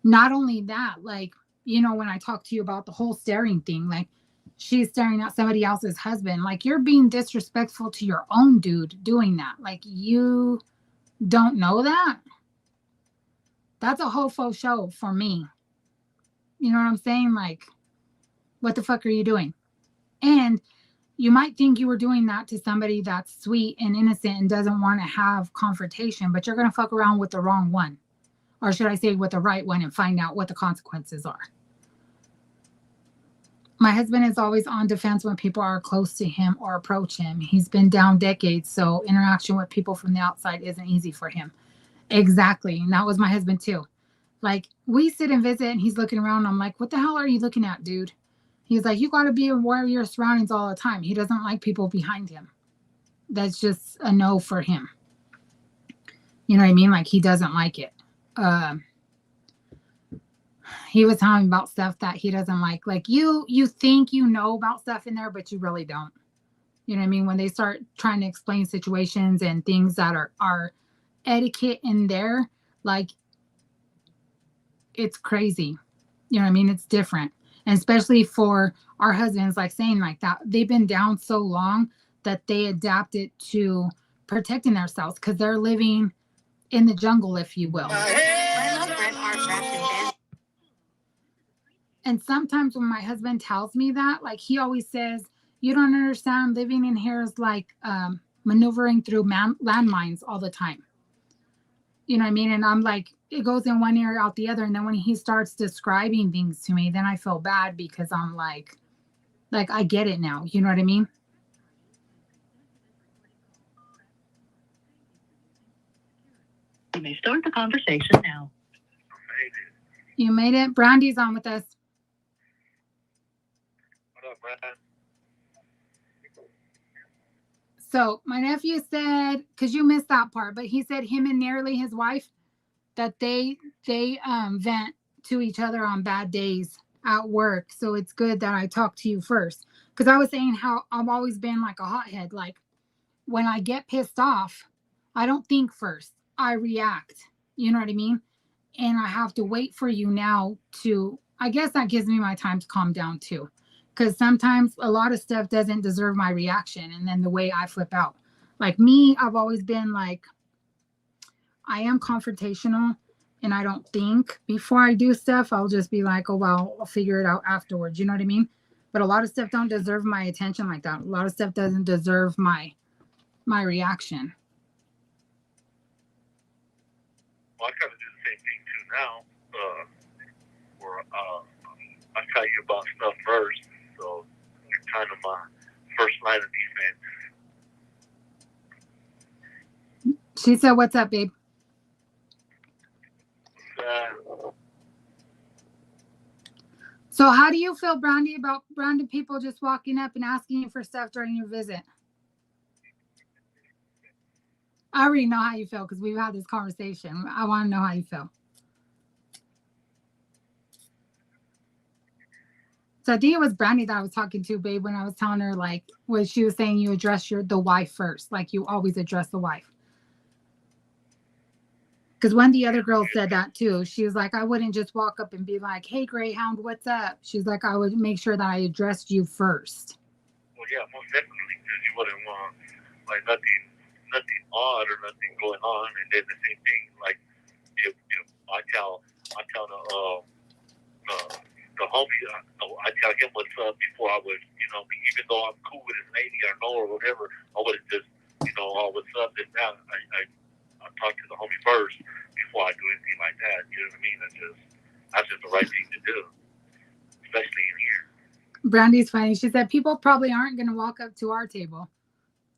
Not only that, like, when I talk to you about the whole staring thing, like, she's staring at somebody else's husband. Like, you're being disrespectful to your own dude doing that. Like, you don't know that? That's a whole faux show for me. You know what I'm saying? Like, what the fuck are you doing? And you might think you were doing that to somebody that's sweet and innocent and doesn't want to have confrontation, but you're going to fuck around with the wrong one. Or should I say with the right one and find out what the consequences are. My husband is always on defense when people are close to him or approach him. He's been down decades, so interaction with people from the outside isn't easy for him. Exactly. And that was my husband too. Like, we sit and visit and he's looking around. I'm like, what the hell are you looking at, dude? He's like, you got to be aware of your surroundings all the time. He doesn't like people behind him. That's just a no for him. You know what I mean? Like, he doesn't like it. He was telling me about stuff that he doesn't like. Like, you think you know about stuff in there, but you really don't. You know what I mean? When they start trying to explain situations and things that are etiquette in there, like, it's crazy. You know what I mean? It's different. And especially for our husbands, like saying like that, they've been down so long that they adapted to protecting themselves because they're living in the jungle, if you will. And sometimes when my husband tells me that, like, he always says, you don't understand, living in here is like maneuvering through landmines all the time. You know what I mean? And I'm like, it goes in one ear out the other. And then when he starts describing things to me, then I feel bad because I'm like I get it now. You know what I mean? You may start the conversation now. You made it. Brandy's on with us. What up, Brad? So my nephew said, because you missed that part, but he said him and nearly his wife, that they vent to each other on bad days at work. So it's good that I talked to you first. Because I was saying how I've always been like a hothead. Like, when I get pissed off, I don't think first. I react. You know what I mean? And I have to wait for you now to, I guess that gives me my time to calm down too. Because sometimes a lot of stuff doesn't deserve my reaction. And then the way I flip out. Like me, I've always been like, I am confrontational and I don't think before I do stuff. I'll just be like, oh, well, I'll figure it out afterwards. You know what I mean? But a lot of stuff don't deserve my attention like that. A lot of stuff doesn't deserve my reaction. Well, I kind of do the same thing too now. Where I tell you about stuff first, so you're kind of my first line of defense. She said, "What's up, babe?" So how do you feel, Brandy, about random people just walking up and asking you for stuff during your visit? I already know how you feel because we've had this conversation. I want to know how you feel. So I think it was Brandy that I was talking to, babe, when I was telling her, like, when she was saying you address the wife first, like you always address the wife. Because one of the other girls said that too. She was like, I wouldn't just walk up and be like, hey, Greyhound, what's up? She's like, I would make sure that I addressed you first. Well, yeah, most definitely, because you wouldn't want, like, nothing odd or nothing going on. And then the same thing, like, if I tell the homie, I tell him what's up before I would, even though I'm cool with his lady or no or whatever, I would have just, oh, what's up, this, that. I talk to the homie first before I do anything like that. You know what I mean? That's just the right thing to do, especially in here. Brandy's funny. She said people probably aren't going to walk up to our table.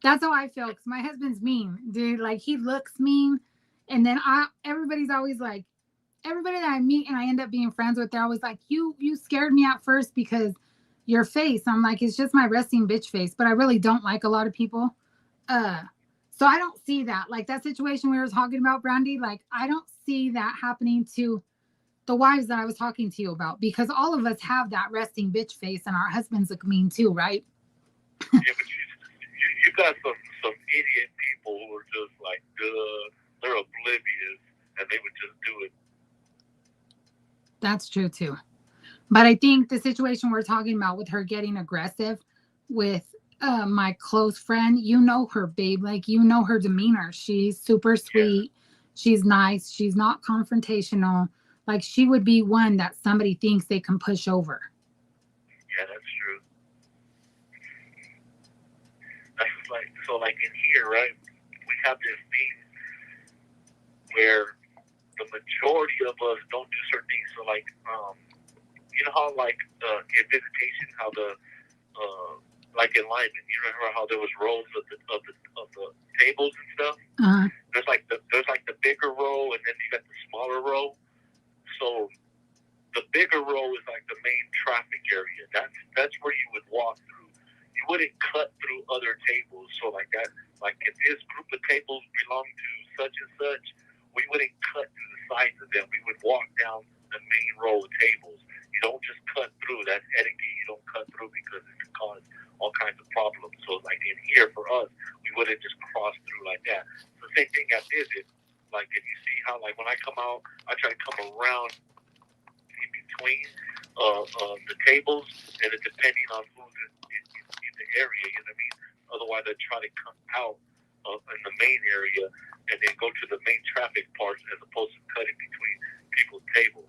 That's how I feel because my husband's mean, dude. Like he looks mean, and then everybody's always like, everybody that I meet and I end up being friends with, they're always like, you scared me at first because your face. I'm like, it's just my resting bitch face, but I really don't like a lot of people. So I don't see that. Like that situation we were talking about, Brandy, like I don't see that happening to the wives that I was talking to you about because all of us have that resting bitch face and our husbands look mean too, right? Yeah, but you got some idiot people who are just like, they're oblivious and they would just do it. That's true too. But I think the situation we're talking about with her getting aggressive with my close friend, you know her, babe. Like, you know her demeanor. She's super sweet. Yeah. She's nice. She's not confrontational. Like, she would be one that somebody thinks they can push over. Yeah, that's true. That's like in here, right? We have this thing where the majority of us don't do certain things. So, like, you know how, like, in visitation, how like in Lyman, you remember how there was rows of the tables and stuff? Uh-huh. There's like the bigger row, and then you got the smaller row. So the bigger row is like the main traffic area. That's where you would walk through. You wouldn't cut through other tables. So like that, like if this group of tables belong to such and such, we wouldn't cut through the sides of them. We would walk down the main row of tables. You don't just cut through. That's etiquette. You don't cut through because it can cause all kinds of problems. So like in here for us, we wouldn't just cross through like that. So the same thing at visit. Like if you see how like when I come out, I try to come around in between the tables, and it's depending on who's in the area. You know what I mean? Otherwise, I try to come out in the main area and then go to the main traffic parts as opposed to cutting between people's tables.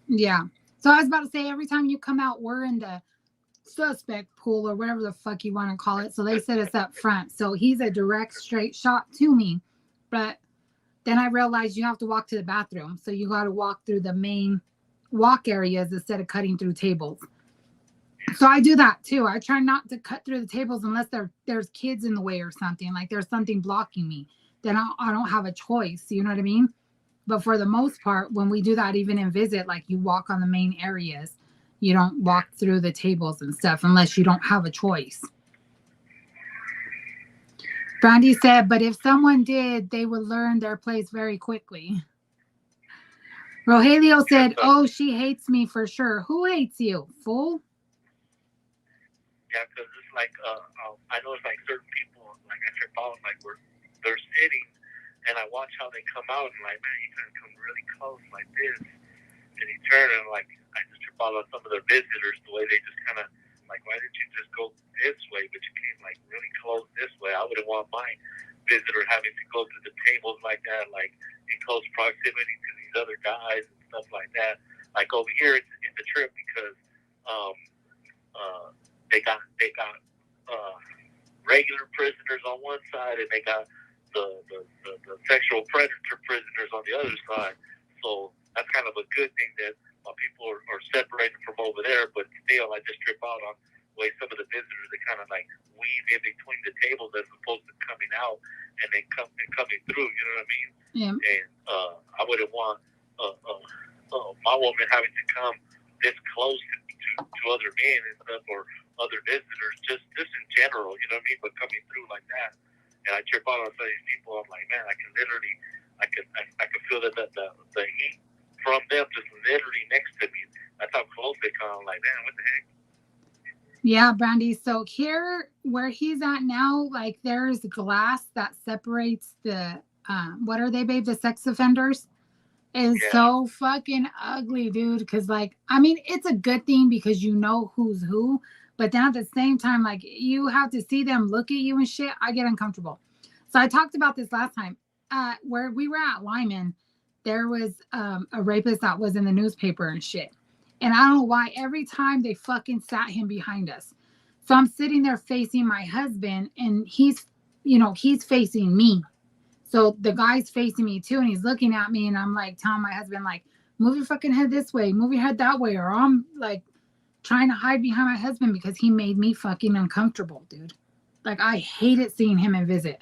Yeah. So I was about to say, every time you come out, we're in the suspect pool or whatever the fuck you want to call it. So they set us up front. So he's a direct straight shot to me. But then I realized you have to walk to the bathroom. So you got to walk through the main walk areas instead of cutting through tables. So I do that too. I try not to cut through the tables unless there's kids in the way or something. Like there's something blocking me. Then I don't have a choice. You know what I mean? But for the most part, when we do that, even in visit, like you walk on the main areas, you don't walk through the tables and stuff unless you don't have a choice. Brandy said, but if someone did, they would learn their place very quickly. Rogelio said, oh, she hates me for sure. Who hates you? Fool? Yeah, because it's like, I know it's like certain people, like I trip out, like they're sitting, and I watch how they come out, and like, man, you kind of come really close like this, and you turn, and like, I just trip out on some of their visitors, the way they just kind of, like, why didn't you just go this way, but you came like really close this way? I wouldn't want my visitor having to go through the tables like that, like in close proximity to these other guys and stuff like that. Like over here, it's a trip because they got regular prisoners on one side, and they got the sexual predator prisoners on the other side. So that's kind of a good thing that people are separated from over there, but still I just trip out on the way some of the visitors, they kind of like weave in between the tables as opposed to coming out and then coming through, you know what I mean? Yeah. And I wouldn't want my woman having to come this close to other men and stuff, or other visitors, just in general, you know what I mean? But coming through like that, and I trip out on some of these people, I'm like, man, I can feel that the heat from them just literally next to me. That's how close they come. I'm like, man, what the heck? Yeah, Brandy. So here where he's at now, like there's glass that separates the what are they, babe? The sex offenders is so fucking ugly, dude. Because like, I mean, it's a good thing because you know who's who, but then at the same time, like you have to see them look at you and shit. I get uncomfortable. So I talked about this last time where we were at Lyman. there was a rapist that was in the newspaper and shit. And I don't know why every time they fucking sat him behind us. So I'm sitting there facing my husband and he's facing me. So the guy's facing me too and he's looking at me and I'm like telling my husband like, move your fucking head this way, move your head that way. Or I'm like trying to hide behind my husband because he made me fucking uncomfortable, dude. Like I hated seeing him and visit.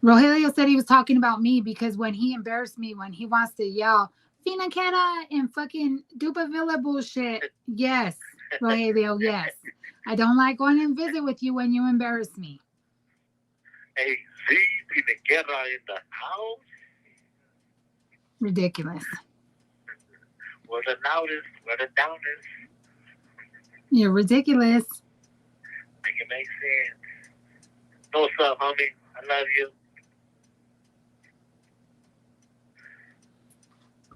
Rogelio said he was talking about me because when he embarrassed me, when he wants to yell, Fina Kera and fucking Dupa Villa bullshit. Yes, Rogelio, yes. I don't like going and visit with you when you embarrass me. Hey, see, Fina Kera in the house? Ridiculous. Where the out is, where the down is. You're ridiculous. Make it make sense. What's up, homie? I love you.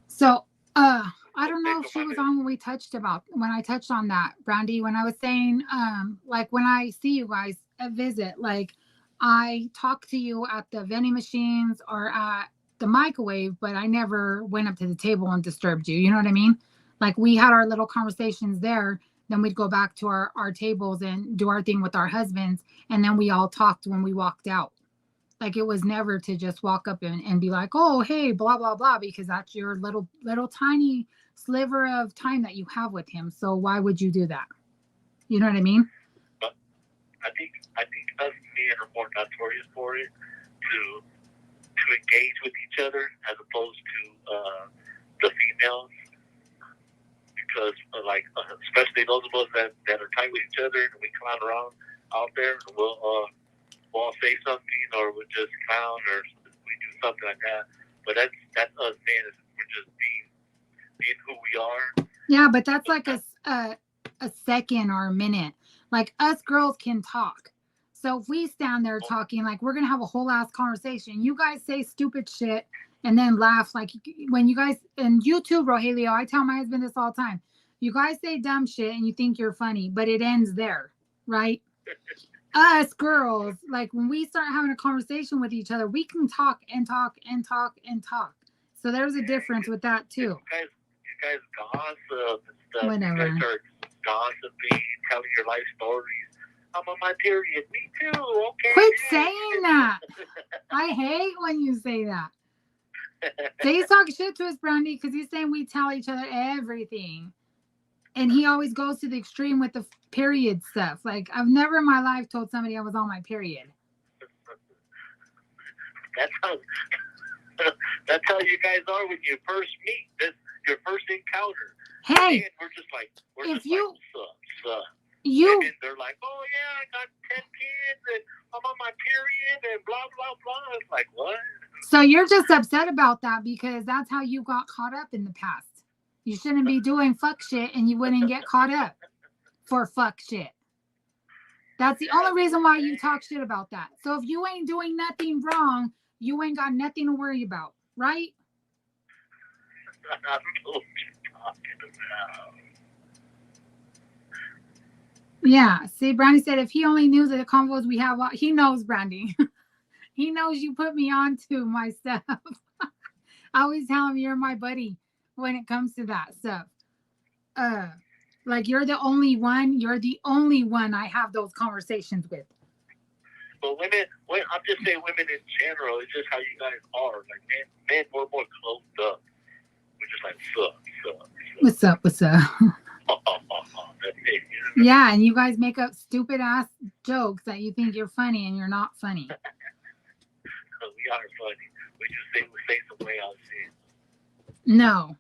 So, I don't know if she was on when I touched on that, Brandy, when I was saying, like when I see you guys at visit, like I talk to you at the vending machines or at the microwave, but I never went up to the table and disturbed you. You know what I mean? Like we had our little conversations there. Then we'd go back to our tables and do our thing with our husbands. And then we all talked when we walked out. Like it was never to just walk up and be like, oh, hey, blah, blah, blah, because that's your little tiny sliver of time that you have with him. So why would you do that? You know what I mean? But I think us men are more notorious for it to engage with each other as opposed to the females. Because especially those of us that are tight with each other and we clown around out there, we'll all say something or we'll just clown or we do something like that. But that's us men. We're just being who we are. Yeah, but that's like a second or a minute. Like us girls can talk. So if we stand there talking, like we're gonna have a whole ass conversation. You guys say stupid shit and then laugh. Like when you guys, and you too, Rogelio, I tell my husband this all the time. You guys say dumb shit and you think you're funny, but it ends there, right? Us girls, like when we start having a conversation with each other, we can talk and talk and talk and talk. So there's a difference with that too. You guys gossip and stuff. Whatever. You guys are gossiping, telling your life stories. I'm on my period. Me too. Okay. Quit saying that. I hate when you say that. So he's talking shit to us, Brandy, because he's saying we tell each other everything. And he always goes to the extreme with the period stuff. Like, I've never in my life told somebody I was on my period. That's how you guys are when you first meet. This your first encounter. Hey, and we're just like, sup. And they're like, oh yeah, I got 10 kids and I'm on my period and blah blah blah. It's like, what? So you're just upset about that because that's how you got caught up in the past. You shouldn't be doing fuck shit and you wouldn't get caught up for fuck shit. That's the only reason why you talk shit about that. So if you ain't doing nothing wrong, you ain't got nothing to worry about, right? I don't know what you're talking about. Yeah. See, Brandy said if he only knew the convos we have, he knows, Brandy. He knows you put me on to my stuff. I always tell him you're my buddy when it comes to that stuff. Like you're the only one I have those conversations with. But I'm just saying women in general, it's just how you guys are. Like men we're more closed up. We're just like, What's up? That's it, you know? Yeah, and you guys make up stupid ass jokes that you think you're funny and you're not funny. We are funny. We say some way out shit. No.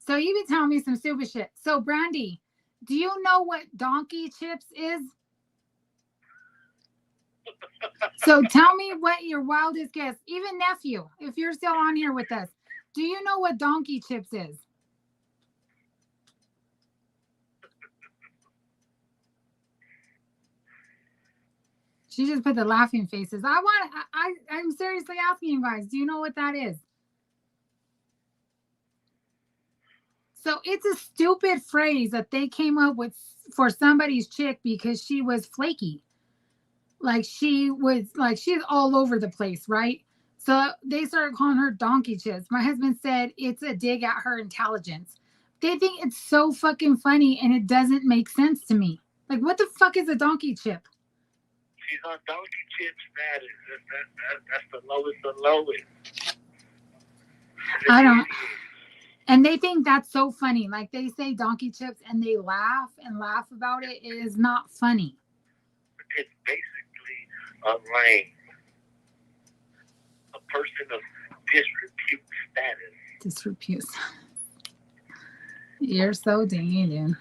So you be telling me some stupid shit. So Brandy, do you know what donkey chips is? So tell me what your wildest guess, even nephew, if you're still on here with us, do you know what donkey chips is? She just put the laughing faces. I'm seriously asking you guys, do you know what that is? So it's a stupid phrase that they came up with for somebody's chick because she was flaky. Like she's all over the place, right? So they started calling her donkey chips. My husband said it's a dig at her intelligence. They think it's so fucking funny and it doesn't make sense to me. Like, what the fuck is a donkey chip? She's on donkey chip status. That's the lowest of lowest. I don't. And they think that's so funny. Like, they say donkey chips and they laugh and laugh about it. It is not funny. It's basically a lame, a person of disrepute status. Disrepute. You're so dingy, dude.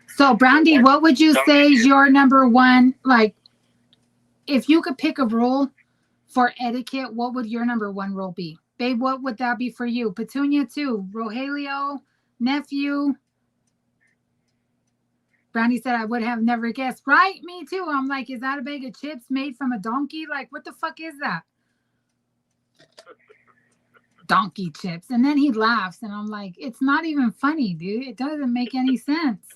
So, Brandy, what would you say is your number one? Like, if you could pick a rule for etiquette, what would your number one rule be? Babe, what would that be for you? Petunia, too. Rogelio, nephew. Brandy said, I would have never guessed. Right? Me, too. I'm like, is that a bag of chips made from a donkey? Like, what the fuck is that? Donkey chips. And then he laughs, and I'm like, it's not even funny, dude. It doesn't make any sense.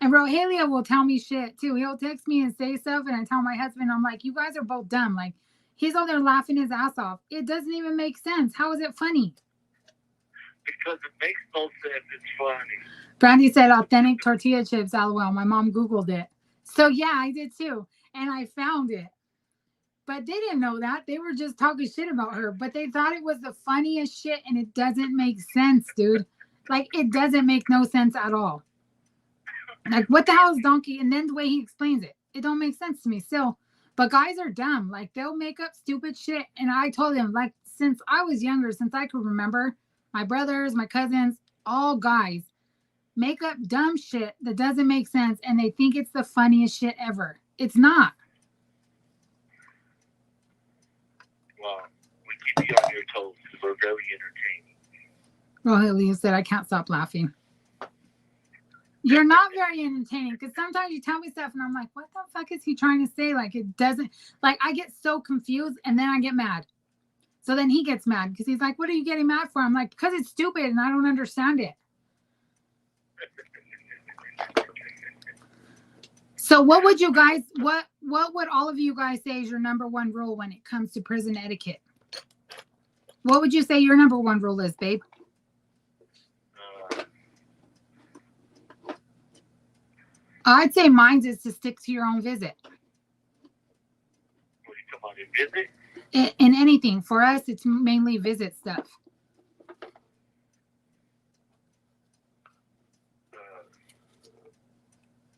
And Rogelio will tell me shit too. He'll text me and say stuff, and I tell my husband, I'm like, you guys are both dumb. Like, he's over there laughing his ass off. It doesn't even make sense. How is it funny? Because it makes no sense. It's funny. Brandy said authentic tortilla chips, lol. My mom Googled it. So yeah, I did too. And I found it. But they didn't know that. They were just talking shit about her. But they thought it was the funniest shit, and it doesn't make sense, dude. Like, it doesn't make no sense at all. Like, what the hell is donkey? And then the way he explains it, it don't make sense to me still. But guys are dumb. Like, they'll make up stupid shit. And I told him, like, since I was younger, since I could remember, my brothers, my cousins, all guys make up dumb shit that doesn't make sense, and they think it's the funniest shit ever. It's not. Well, we keep you on your toes because we're very entertaining. Rogelio said, I can't stop laughing. You're not very entertaining, because sometimes you tell me stuff and I'm like, what the fuck is he trying to say? Like, it doesn't, like, I get so confused and then I get mad. So then he gets mad because he's like, what are you getting mad for? I'm like, because it's stupid and I don't understand it. So what would you guys, what would all of you guys say is your number one rule when it comes to prison etiquette? What would you say your number one rule is, babe? I'd say mine is to stick to your own visit. What, you come on and visit? In anything. For us, it's mainly visit stuff.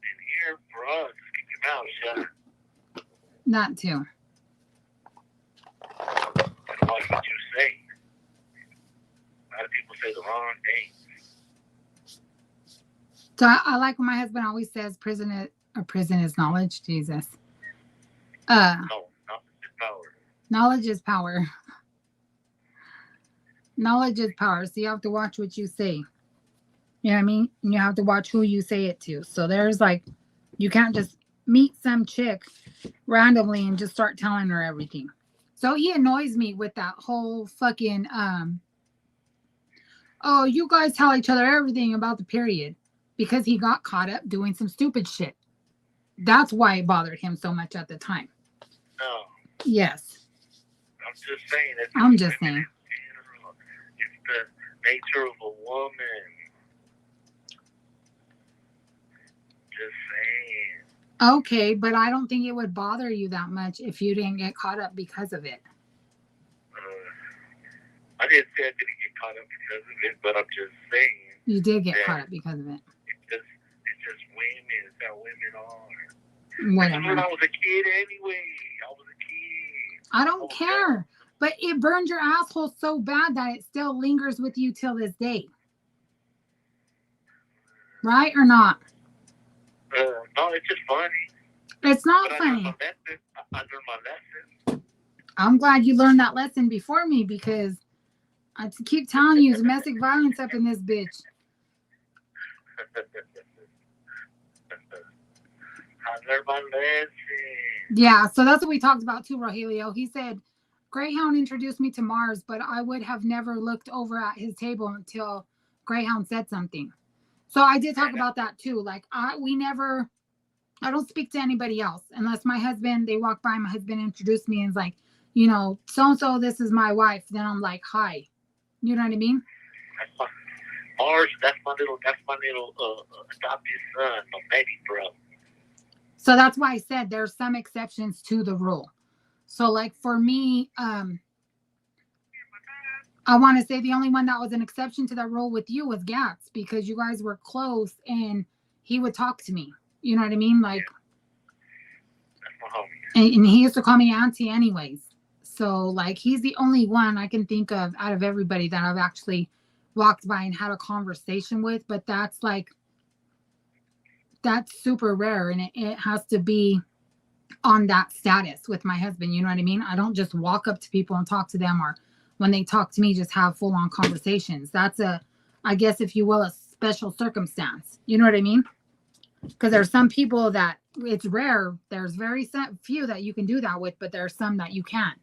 In here, for us, keep your mouth shut. Not to. And watch what you say. A lot of people say the wrong thing. So I like what my husband always says, prison is knowledge. Jesus. No, knowledge is power. Knowledge is power. Knowledge is power. So you have to watch what you say. You know what I mean? And you have to watch who you say it to. So there's like, you can't just meet some chick randomly and just start telling her everything. So he annoys me with that whole fucking, oh, you guys tell each other everything about the period. Because he got caught up doing some stupid shit. That's why it bothered him so much at the time. No. Yes. I'm just saying. I'm just saying. It's the nature of a woman. Just saying. Okay, but I don't think it would bother you that much if you didn't get caught up because of it. I didn't say I didn't get caught up because of it, but I'm just saying. You did get caught up because of it. It's just women. It's how women are. Whatever. When I was a kid anyway. I was a kid. I don't care. But it burned your asshole so bad that it still lingers with you till this day. Right or not? No, it's just funny. It's not but funny. I learned my lesson. I'm glad you learned that lesson before me, because I keep telling you, domestic violence up in this bitch. I learned my lesson. Yeah, so that's what we talked about too, Rogelio. He said, Greyhound introduced me to Mars, but I would have never looked over at his table until Greyhound said something. So I did talk about that too. Like, I don't speak to anybody else unless my husband, they walk by, my husband introduced me and is like, you know, so and so, this is my wife. Then I'm like, hi. You know what I mean? That's my Mars. That's my little adopted son, my baby bro. So that's why I said there's some exceptions to the rule. So like for me, I want to say the only one that was an exception to that rule with you was Gats, because you guys were close and he would talk to me. You know what I mean? Like, that's my homie. And he used to call me auntie anyways. So like he's the only one I can think of out of everybody that I've actually walked by and had a conversation with. But that's super rare, and it has to be on that status with my husband. You know what I mean? I don't just walk up to people and talk to them, or when they talk to me, just have full on conversations. That's I guess, if you will, a special circumstance. You know what I mean? Because there's some people that it's rare. There's very few that you can do that with, but there's some that you can't.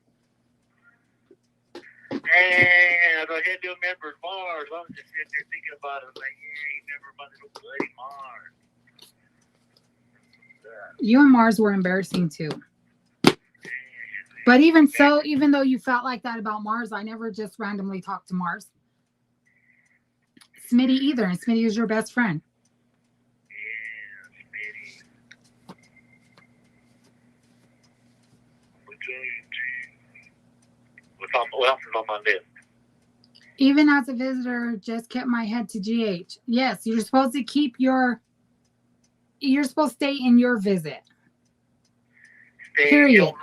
And I had to remember Mars. I was just sitting there thinking about it. Like, yeah, remember my little buddy Mars. You and Mars were embarrassing too. But even so, even though you felt like that about Mars, I never just randomly talked to Mars. Smitty either, and Smitty is your best friend. Yeah, Smitty. What else is on my list? Even as a visitor, just kept my head to GH. Yes, you're supposed to keep you're supposed to stay in your visit. Period.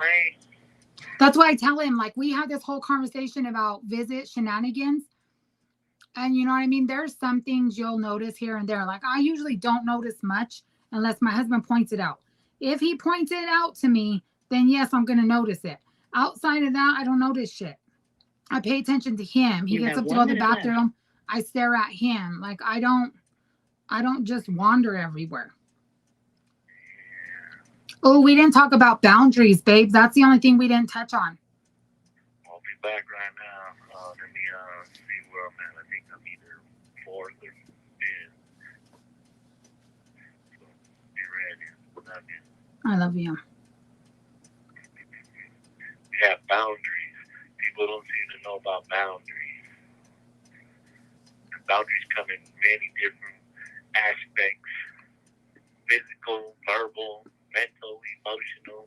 That's why I tell him, like, we had this whole conversation about visit shenanigans. And you know what I mean? There's some things you'll notice here and there. Like, I usually don't notice much unless my husband points it out. If he points it out to me, then yes, I'm going to notice it. Outside of that, I don't notice shit. I pay attention to him. He gets up to go to the bathroom. I stare at him. Like, I don't just wander everywhere. Oh, we didn't talk about boundaries, babe. That's the only thing we didn't touch on. I'll be back right now. Let me see where I'm at. I think I'm either fourth or fifth. So be ready. Love you. I love you. We have boundaries. People don't seem to know about boundaries. And boundaries come in many different aspects: physical, verbal, mental, emotional,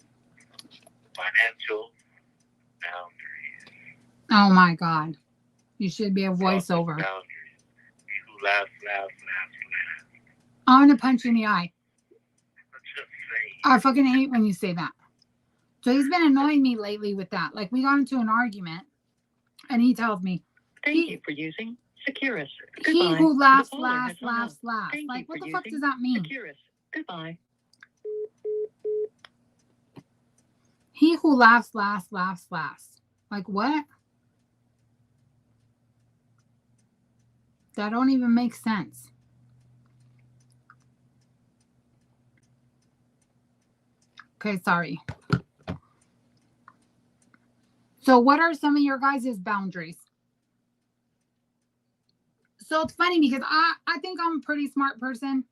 financial boundaries. Oh my God. You should be a voiceover. Boundaries. He who laughs, laughs, laughs, laughs. I'm going to punch you in the eye. I'm just saying. I fucking hate when you say that. So he's been annoying me lately with that. Like, we got into an argument and he tells me, Thank you for using Securus. He who laughs, laughs, laughs, laughs. Like, what the fuck does that mean? Securus. Goodbye. He who laughs, laughs, laughs, laughs. Like, what? That don't even make sense. Okay, sorry. So what are some of your guys' boundaries? So it's funny because I think I'm a pretty smart person.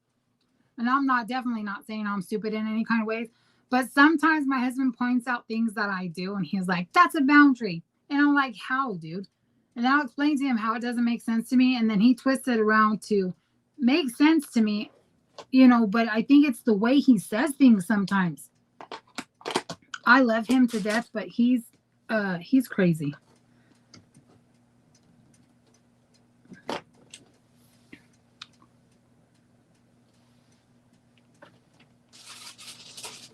And I'm definitely not saying I'm stupid in any kind of ways. But sometimes my husband points out things that I do and he's like, that's a boundary. And I'm like, how, dude? And I'll explain to him how it doesn't make sense to me. And then he twists it around to make sense to me, you know, but I think it's the way he says things sometimes. I love him to death, but he's crazy.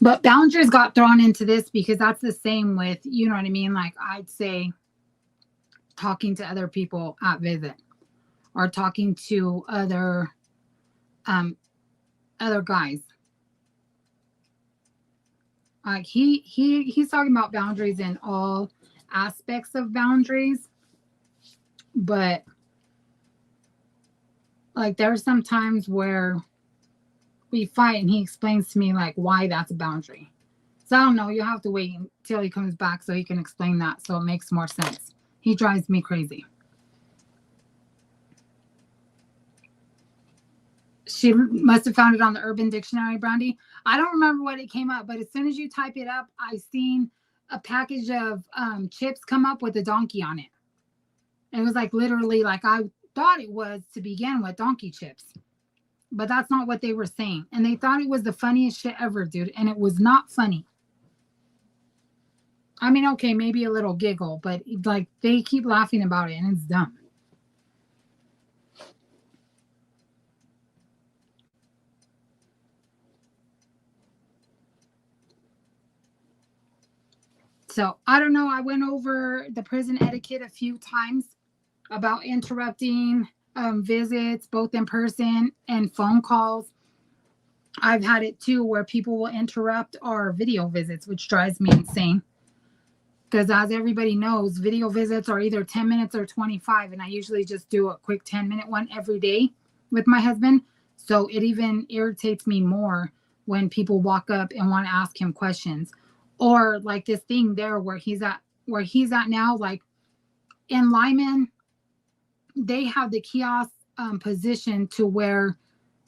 But boundaries got thrown into this because that's the same with, you know what I mean? Like, I'd say talking to other people at visit or talking to other guys. Like, he's talking about boundaries in all aspects of boundaries. But like, there's some times where we fight and he explains to me like why that's a boundary. So I don't know, you have to wait until he comes back so he can explain that so it makes more sense. He drives me crazy. She must have found it on the Urban Dictionary, Brandy. I don't remember what it came up, but as soon as you type it up, I seen a package of chips come up with a donkey on it. It was like literally like I thought it was to begin with, donkey chips. But that's not what they were saying. And they thought it was the funniest shit ever, dude. And it was not funny. I mean, okay, maybe a little giggle, but like they keep laughing about it and it's dumb. So I don't know. I went over the prison etiquette a few times about interrupting visits, both in person and phone calls. I've had it too where people will interrupt our video visits, which drives me insane. Because as everybody knows, video visits are either 10 minutes or 25. And I usually just do a quick 10-minute one every day with my husband. So it even irritates me more when people walk up and want to ask him questions. Or like this thing there where he's at now, like in Lyman, they have the kiosk position to where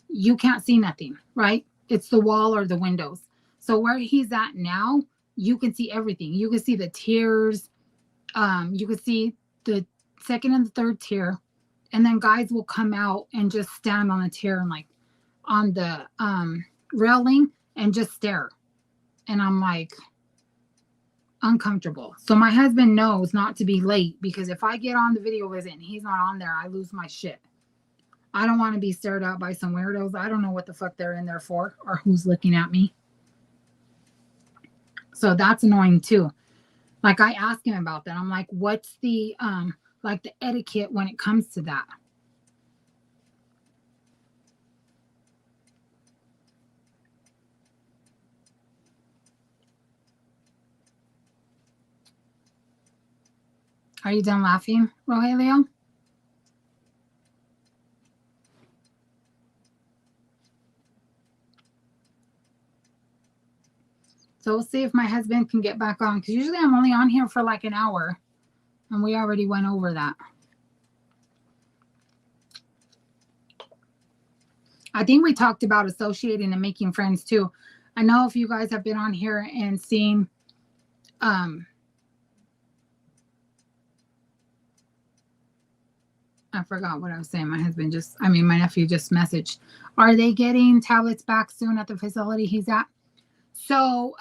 you can't see nothing, right? It's the wall or the windows. So where he's at now, you can see everything. You can see the tiers. You can see the second and the third tier. And then guys will come out and just stand on a tier and like on the railing and just stare. And I'm like uncomfortable. So my husband knows not to be late because if I get on the video visit and he's not on there, I lose my shit. I don't want to be stared at by some weirdos. I don't know what the fuck they're in there for or who's looking at me. So that's annoying too. Like I asked him about that. I'm like, what's the like the etiquette when it comes to that? Are you done laughing, Rogelio? So we'll see if my husband can get back on. Because usually I'm only on here for like an hour. And we already went over that. I think we talked about associating and making friends too. I know if you guys have been on here and seen I forgot what I was saying. My nephew just messaged. Are they getting tablets back soon at the facility he's at? So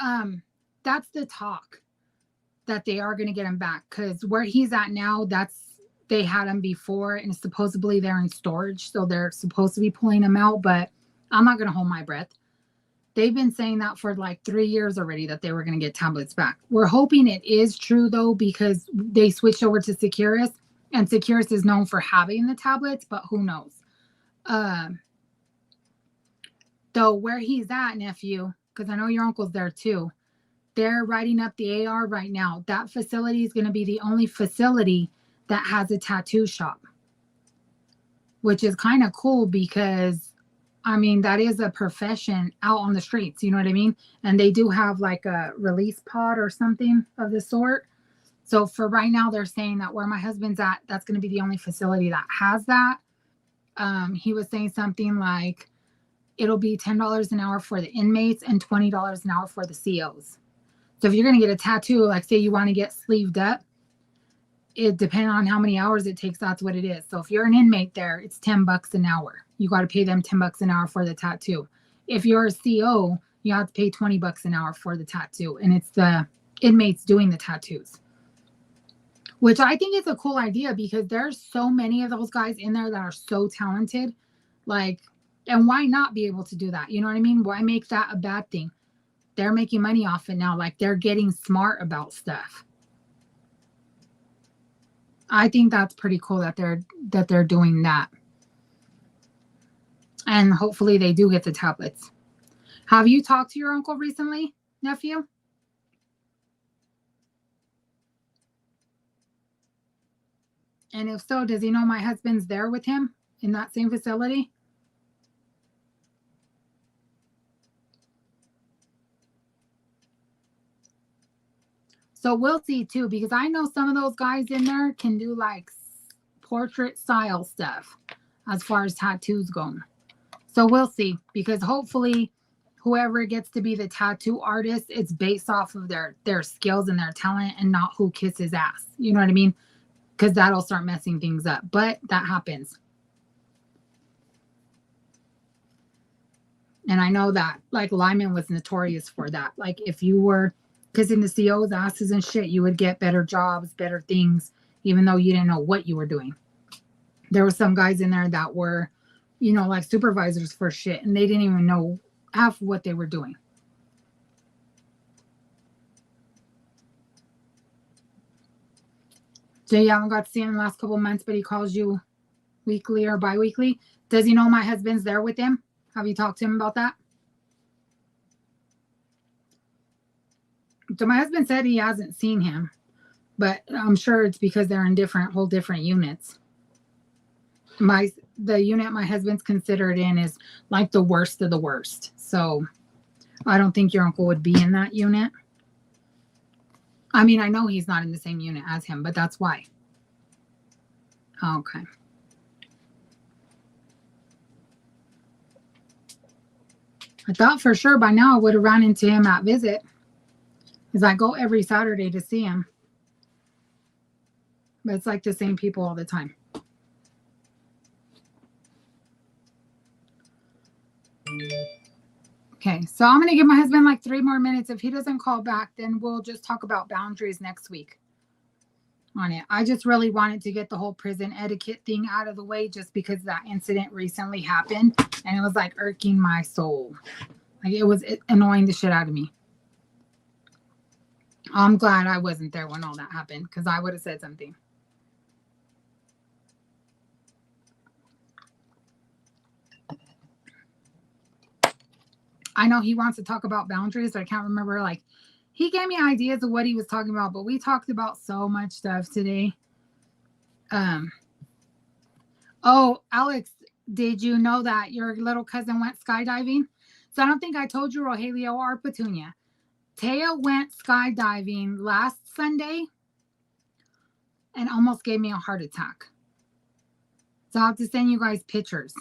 that's the talk that they are going to get him back because where he's at now, they had him before and supposedly they're in storage. So they're supposed to be pulling him out, but I'm not going to hold my breath. They've been saying that for like 3 years already that they were going to get tablets back. We're hoping it is true though, because they switched over to Securus and Securus is known for having the tablets, but who knows? Though where he's at, nephew, because I know your uncle's there too. They're writing up the AR right now. That facility is going to be the only facility that has a tattoo shop, which is kind of cool because, I mean, that is a profession out on the streets. You know what I mean? And they do have like a release pod or something of the sort. So for right now, they're saying that where my husband's at, that's going to be the only facility that has that. He was saying something like it'll be $10 an hour for the inmates and $20 an hour for the COs. So if you're going to get a tattoo, like say you want to get sleeved up, it depends on how many hours it takes. That's what it is. So if you're an inmate there, it's $10 an hour. You got to pay them $10 an hour for the tattoo. If you're a CO, you have to pay $20 an hour for the tattoo. And it's the inmates doing the tattoos, which I think is a cool idea because there's so many of those guys in there that are so talented. Like, and why not be able to do that? You know what I mean? Why make that a bad thing? They're making money off it now. Like they're getting smart about stuff. I think that's pretty cool that they're doing that. And hopefully they do get the tablets. Have you talked to your uncle recently, nephew? And if so, does he know my husband's there with him in that same facility? So we'll see too, because I know some of those guys in there can do like portrait style stuff as far as tattoos go. So we'll see, because hopefully whoever gets to be the tattoo artist, it's based off of their skills and their talent and not who kisses ass. You know what I mean? Because that'll start messing things up. But that happens. And I know that, like, Lyman was notorious for that. Like, if you were kissing the CO's asses and shit, you would get better jobs, better things, even though you didn't know what you were doing. There were some guys in there that were, you know, like supervisors for shit, and they didn't even know half of what they were doing. So you haven't got to see him in the last couple of months, but he calls you weekly or bi-weekly. Does he know my husband's there with him? Have you talked to him about that? So my husband said he hasn't seen him, but I'm sure it's because they're in whole different units. The unit my husband's considered in is like the worst of the worst. So I don't think your uncle would be in that unit. I mean, I know he's not in the same unit as him, but that's why. Okay. I thought for sure by now I would have run into him at Visit, because I go every Saturday to see him. But it's like the same people all the time. Okay, so I'm going to give my husband like 3 more minutes. If he doesn't call back, then we'll just talk about boundaries next week on it. I just really wanted to get the whole prison etiquette thing out of the way, just because that incident recently happened and it was like irking my soul. Like, it was annoying the shit out of me. I'm glad I wasn't there when all that happened, because I would have said something. I know he wants to talk about boundaries, but I can't remember. Like, he gave me ideas of what he was talking about, but we talked about so much stuff today. Oh, Alex, did you know that your little cousin went skydiving? So I don't think I told you, Rogelio or Petunia. Taya went skydiving last Sunday and almost gave me a heart attack. So I'll have to send you guys pictures.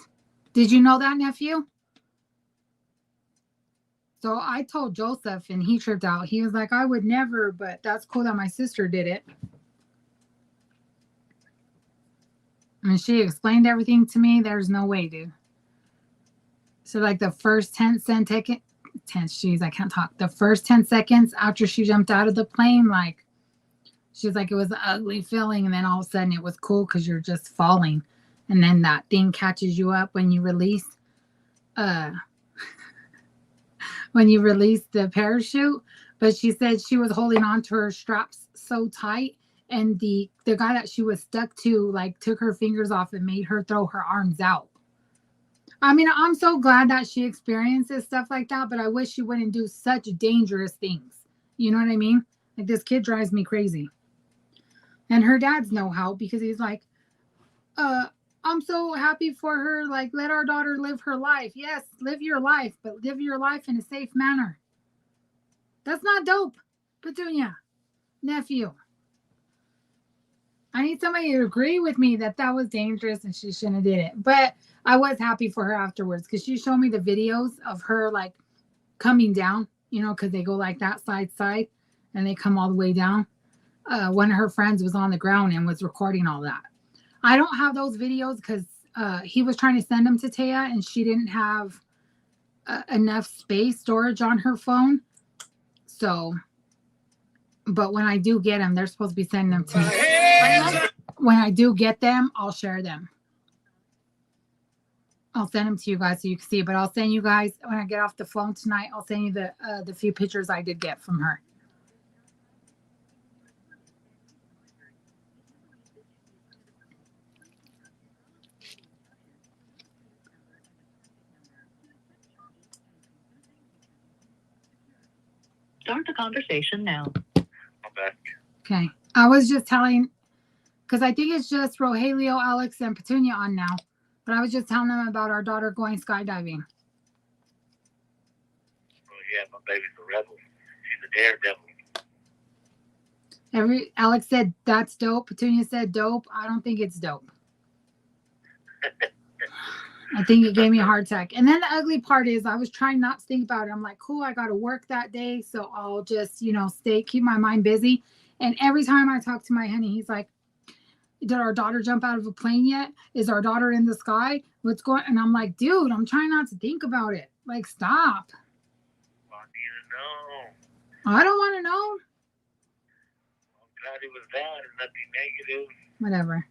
Did you know that, nephew? So I told Joseph and he tripped out. He was like, I would never, but that's cool that my sister did it. And she explained everything to me. There's no way, dude. So like the first 10 seconds after she jumped out of the plane, like, she was like, it was an ugly feeling. And then all of a sudden it was cool because you're just falling. And then that thing catches you up when you release the parachute. But she said she was holding on to her straps so tight, and the guy that she was stuck to, like, took her fingers off and made her throw her arms out. I mean, I'm so glad that she experiences stuff like that, but I wish she wouldn't do such dangerous things. You know what I mean? Like, this kid drives me crazy. And her dad's no help, because he's like, I'm so happy for her. Like, let our daughter live her life. Yes, live your life, but live your life in a safe manner. That's not dope, Petunia, nephew. I need somebody to agree with me that that was dangerous and she shouldn't have did it. But I was happy for her afterwards, because she showed me the videos of her, like, coming down, you know, because they go like that side, and they come all the way down. One of her friends was on the ground and was recording all that. I don't have those videos because he was trying to send them to Taya, and she didn't have enough storage on her phone. So, but when I do get them, they're supposed to be sending them to me. When I do get them, I'll share them. I'll send them to you guys so you can see. But I'll send you guys, when I get off the phone tonight, I'll send you the few pictures I did get from her. Start the conversation now. I'm back. Okay. I was just telling, because I think it's just Rogelio, Alex, and Petunia on now. But I was just telling them about our daughter going skydiving. Oh, yeah, my baby's a rebel. She's a daredevil. Alex said that's dope. Petunia said dope. I don't think it's dope. I think it gave me a heart attack. And then the ugly part is I was trying not to think about it. I'm like, cool, I got to work that day. So I'll just, keep my mind busy. And every time I talk to my honey, he's like, did our daughter jump out of a plane yet? Is our daughter in the sky? What's going? And I'm like, dude, I'm trying not to think about it. Like, stop. I need to know. I don't want to know. I'm glad it was that and nothing negative. Whatever.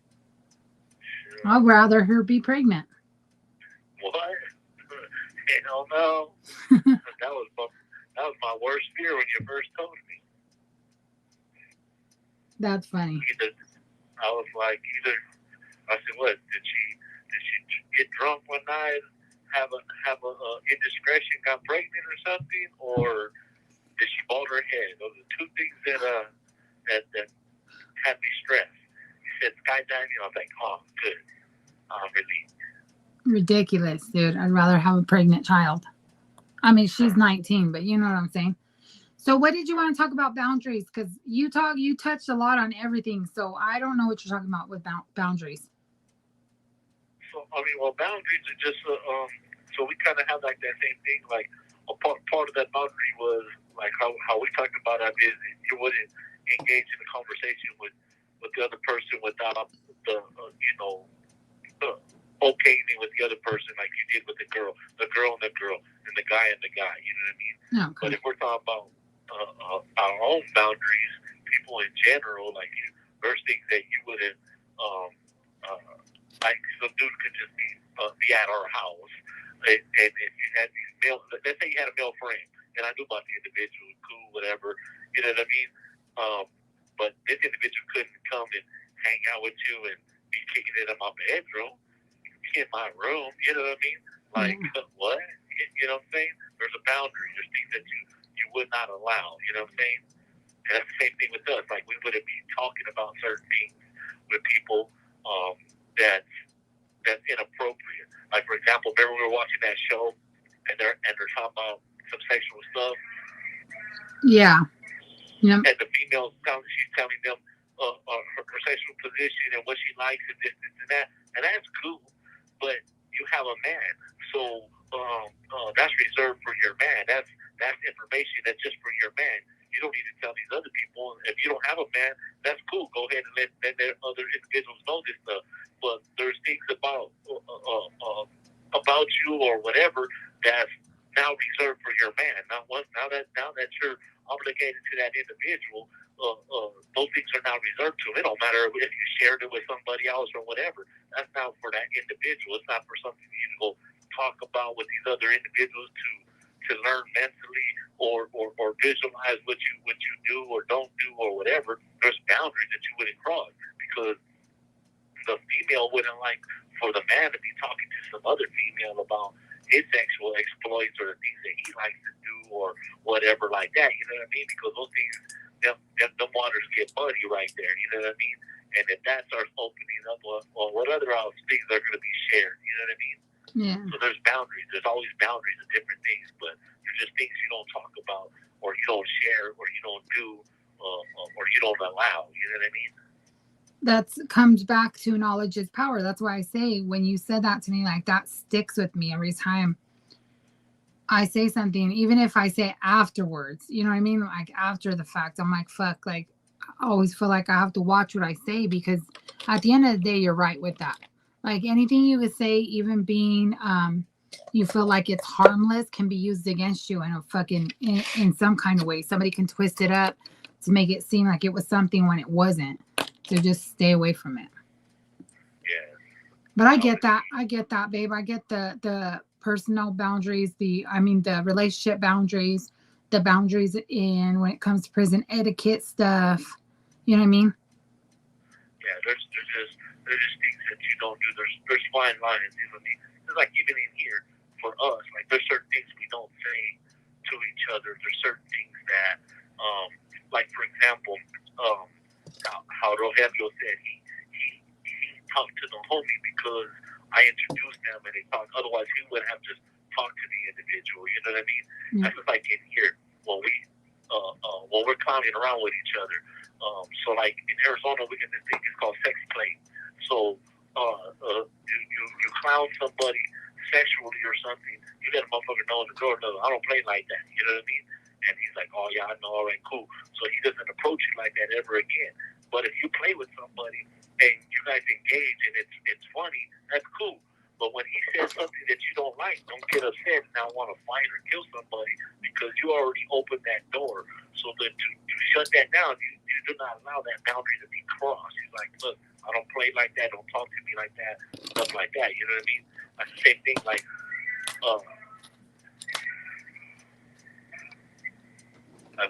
Sure. I'd rather her be pregnant. What? Hell no. that was my worst fear when you first told me. That's funny. I was like, I said, what? Did she get drunk one night, have a indiscretion, got pregnant or something, or did she bald her head? Those are two things that had me stressed. He said skydiving. I was like, oh, good. Really. Ridiculous, dude. I'd rather have a pregnant child. I mean, she's 19, but you know what I'm saying. So what did you want to talk about boundaries? Because you touched a lot on everything. So I don't know what you're talking about with boundaries. So, well, boundaries are just, so we kind of have like that same thing. Like a part of that boundary was like how we talked about our business. You wouldn't engage in a conversation with the other person without okaying with the other person like you did with the girl and the girl, and the guy and the guy. You know what I mean? Okay. But if we're talking about our own boundaries, people in general, like there's things that you wouldn't, like some dude could just be at our house, and if you had these male, let's say you had a male friend, and I knew about the individual, cool, whatever, you know what I mean? But this individual couldn't come and hang out with you and be kicking it in my bedroom, in my room, you know what I mean? Like, what? You know what I'm saying? There's a boundary. There's things that you would not allow, you know what I'm saying? And that's the same thing with us. Like, we wouldn't be talking about certain things with people that's inappropriate. Like, for example, remember we were watching that show and they're talking about some sexual stuff? Yeah. Yep. And the female, she's telling them her sexual position and what she likes and this and that. And that's cool. But you have a man. So that's reserved for your man. That's information that's just for your man. You don't need to tell these other people. If you don't have a man, that's cool. Go ahead and let other individuals know this stuff. But there's things about you or whatever that's now reserved for your man. Now that you're obligated to that individual, those things are now reserved to him. It don't matter if you shared it with somebody else or whatever. That's not for that individual. It's not for something you to go talk about with these other individuals to learn mentally or visualize what you do or don't do or whatever. There's boundaries that you wouldn't cross because the female wouldn't like for the man to be talking to some other female about his sexual exploits or the things that he likes to do or whatever like that. You know what I mean? Because those things, them waters get muddy right there. You know what I mean? And if that starts opening up, well, what other things are going to be shared? You know what I mean? Yeah. So there's boundaries. There's always boundaries of different things, but there's just things you don't talk about or you don't share or you don't do or you don't allow. You know what I mean? That comes back to knowledge is power. That's why I say when you said that to me, like that sticks with me every time I say something, even if I say afterwards, you know what I mean? Like after the fact, I'm like, fuck, like I always feel like I have to watch what I say because at the end of the day, you're right with that. Like anything you would say, even being, you feel like it's harmless can be used against you in a fucking, in some kind of way. Somebody can twist it up to make it seem like it was something when it wasn't. So just stay away from it. Yeah. But I get that. I get that, babe. I get the personal boundaries, the relationship boundaries, the boundaries in when it comes to prison etiquette stuff. You know what I mean? Yeah, there's just things that you don't do. There's fine lines. You know what I mean? It's like even in here for us, like there's certain things we don't say to each other. There's certain things that, like for example, how Rogelio said he talked to the homie because I introduced them and they talked. Otherwise, he would have just talked to the individual. You know what I mean? Mm-hmm. That's just like in here when we're clowning around with each other. So like in Arizona, we get this thing. It's called sex play. So you clown somebody or something, you let a motherfucker know in the door, no, I don't play like that. You know what I mean? And he's like, oh yeah, I know, all right, cool. So he doesn't approach you like that ever again. But if you play with somebody and you guys engage and it's funny, that's cool. But when he says something that you don't like, don't get upset and now want to fight or kill somebody because you already opened that door. So that to shut that down, you do not allow that boundary to be crossed. He's like, look, I don't play like that. Don't talk to me like that. Stuff like that. You know what I mean? That's the same thing. Like,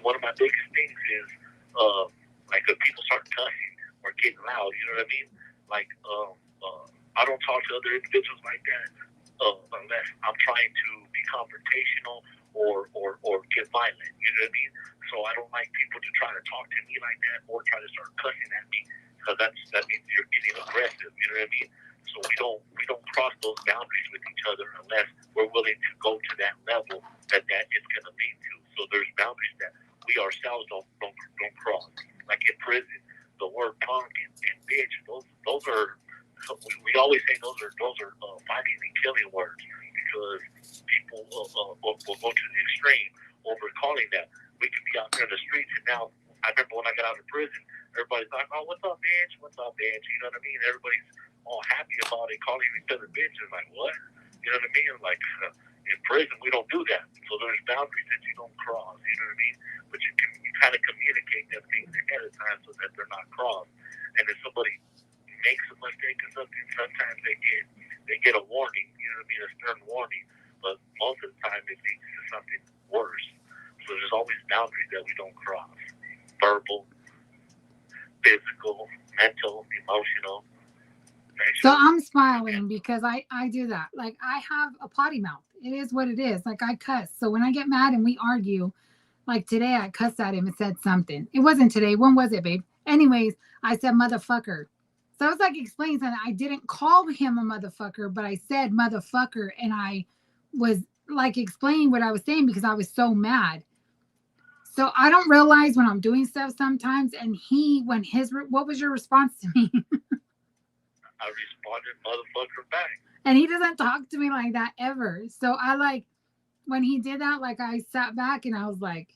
one of my biggest things is, like, if people start cussing or getting loud. You know what I mean? Like, I don't talk to other individuals like that unless I'm trying to be confrontational or get violent. You know what I mean? So I don't like people to try to talk to me like that or try to start cussing at me because that means you're getting aggressive. You know what I mean? So we don't cross those boundaries with each other unless we're willing to go to that level that is going to lead to. So there's boundaries that we ourselves don't cross. Like in prison, the word punk and bitch, those are. We always say those are fighting and killing words because people will go to the extreme over calling that. We could be out there in the streets, and now I remember when I got out of prison, everybody's like, "Oh, what's up, bitch? What's up, bitch?" You know what I mean? Everybody's all happy about it, calling each other bitches. Like, what? You know what I mean? Like in prison, we don't do that. So there's boundaries that you don't cross. You know what I mean? But you kind of communicate them things ahead of time so that they're not crossed. And if somebody makes a mistake or something, sometimes they get a warning, you know what I mean, a stern warning, but most of the time it leads to something worse. So there's always boundaries that we don't cross. Verbal, physical, mental, emotional. So I'm smiling because I do that. Like, I have a potty mouth. It is what it is. Like, I cuss. So when I get mad and we argue, like today I cussed at him and said something. It wasn't today. When was it, babe? Anyways, I said motherfucker. So I was like explaining something. I didn't call him a motherfucker, but I said motherfucker, and I was like explaining what I was saying because I was so mad. So I don't realize when I'm doing stuff sometimes. And what was your response to me? I responded motherfucker back. And he doesn't talk to me like that ever. So when he did that, like I sat back and I was like,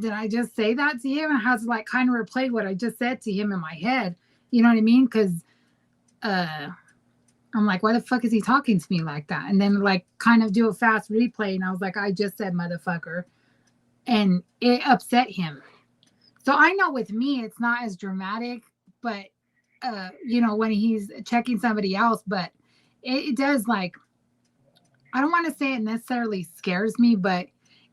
did I just say that to him? And I had to like kind of replay what I just said to him in my head. You know what I mean? Because I'm like, why the fuck is he talking to me like that? And then like kind of do a fast replay. And I was like, I just said motherfucker. And it upset him. So I know with me, it's not as dramatic, but, when he's checking somebody else, but it does like, I don't want to say it necessarily scares me, but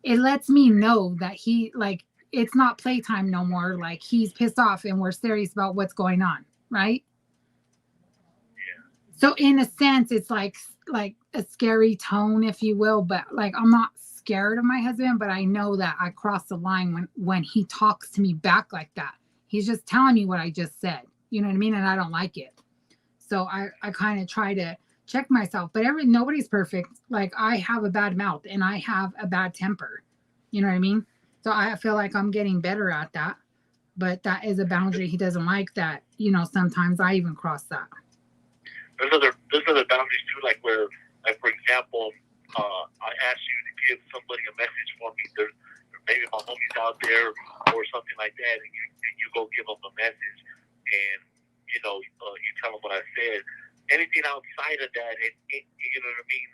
it lets me know that he like, it's not playtime no more. Like he's pissed off and we're serious about what's going on. Right. Yeah. So in a sense, it's like a scary tone, if you will, but like, I'm not scared of my husband, but I know that I crossed the line when he talks to me back like that. He's just telling me what I just said. You know what I mean? And I don't like it. So I kind of try to check myself, but nobody's perfect. Like I have a bad mouth and I have a bad temper. You know what I mean? So I feel like I'm getting better at that, but that is a boundary he doesn't like that, sometimes I even cross that. There's other boundaries too, like where, like for example, I asked you to give somebody a message for me. There's maybe my homie's out there or something like that, and you go give them a message, and you tell them what I said. Anything outside of that, you know what I mean?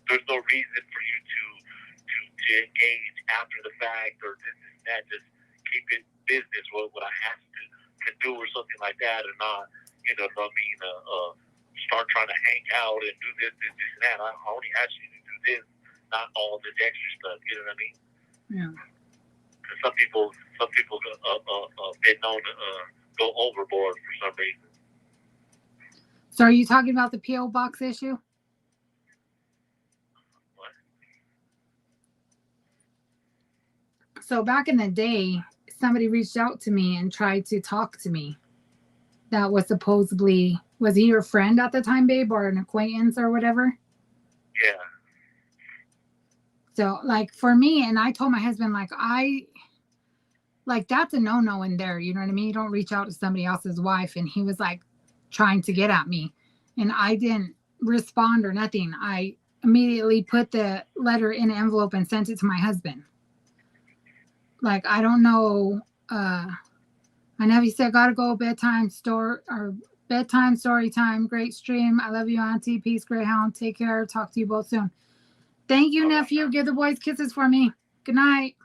There's no reason for you to engage after the fact or this and that. Just keep it business. What I asked to do or something like that, or not. You know what I mean? Start trying to hang out and do this and that. I only asked you to do this, not all this extra stuff. You know what I mean? Yeah. Because some people been known to go overboard for some reason. So are you talking about the P.O. box issue? What? So back in the day, somebody reached out to me and tried to talk to me. That was supposedly, was he your friend at the time, babe, or an acquaintance or whatever? Yeah. So like for me, and I told my husband, that's a no-no in there. You know what I mean? You don't reach out to somebody else's wife. And he was like trying to get at me. And I didn't respond or nothing. I immediately put the letter in an envelope and sent it to my husband. Like, I don't know. My nephew said, gotta go, bedtime story time. Great stream. I love you, Auntie. Peace, Greyhound. Take care. Talk to you both soon. Thank you, nephew. Give the boys kisses for me. Good night.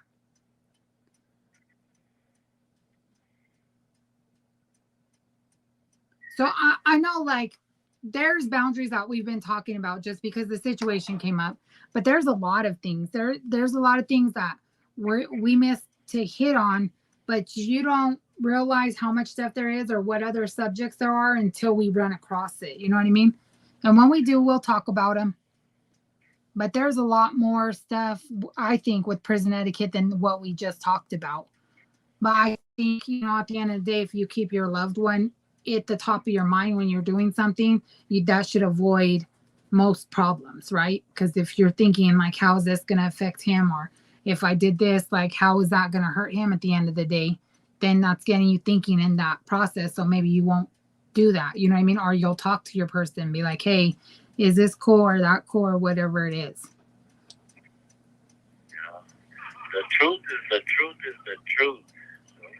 So I know, like, there's boundaries that we've been talking about just because the situation came up, but there's a lot of things. There's a lot of things that we missed to hit on, but you don't realize how much stuff there is or what other subjects there are until we run across it. You know what I mean? And when we do, we'll talk about them. But there's a lot more stuff, I think, with prison etiquette than what we just talked about. But I think, at the end of the day, if you keep your loved one at the top of your mind when you're doing something, that should avoid most problems, right? Because if you're thinking, like, how is this going to affect him? Or if I did this, like, how is that going to hurt him at the end of the day? Then that's getting you thinking in that process. So maybe you won't do that. You know what I mean? Or you'll talk to your person and be like, hey, is this cool or that cool or whatever it is? Yeah. The truth is the truth is the truth.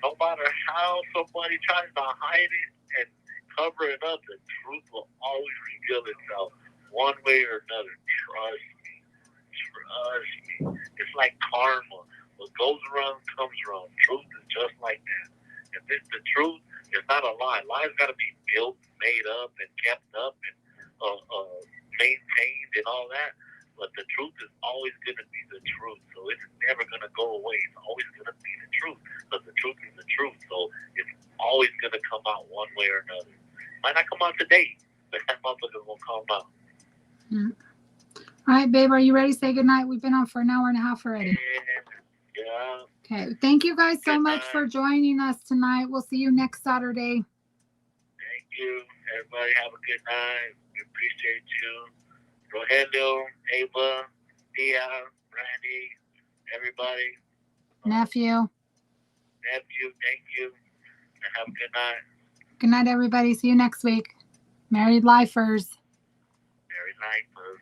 No matter how somebody tries to hide it and cover it up, the truth will always reveal itself one way or another. Trust me. Trust me. It's like karma. What goes around comes around. Truth is just like that. If it's the truth, it's not a lie. Lies got to be built, made up, and kept up, and maintained, and all that. But the truth is always going to be the truth. So it's never going to go away. It's always going to be the truth. But the truth is the truth. So it's always going to come out one way or another. Might not come out today, but that motherfucker will come out. Mm. All right, babe, are you ready to say goodnight? We've been on for an hour and a half already. Yeah. Okay. Thank you guys so much for joining us tonight. We'll see you next Saturday. Thank you. Everybody have a good night. We appreciate you. Rogelio, Ava, Dia, Randy, everybody. Nephew, thank you. And have a good night. Good night, everybody. See you next week. Married Lifers. Married Lifers.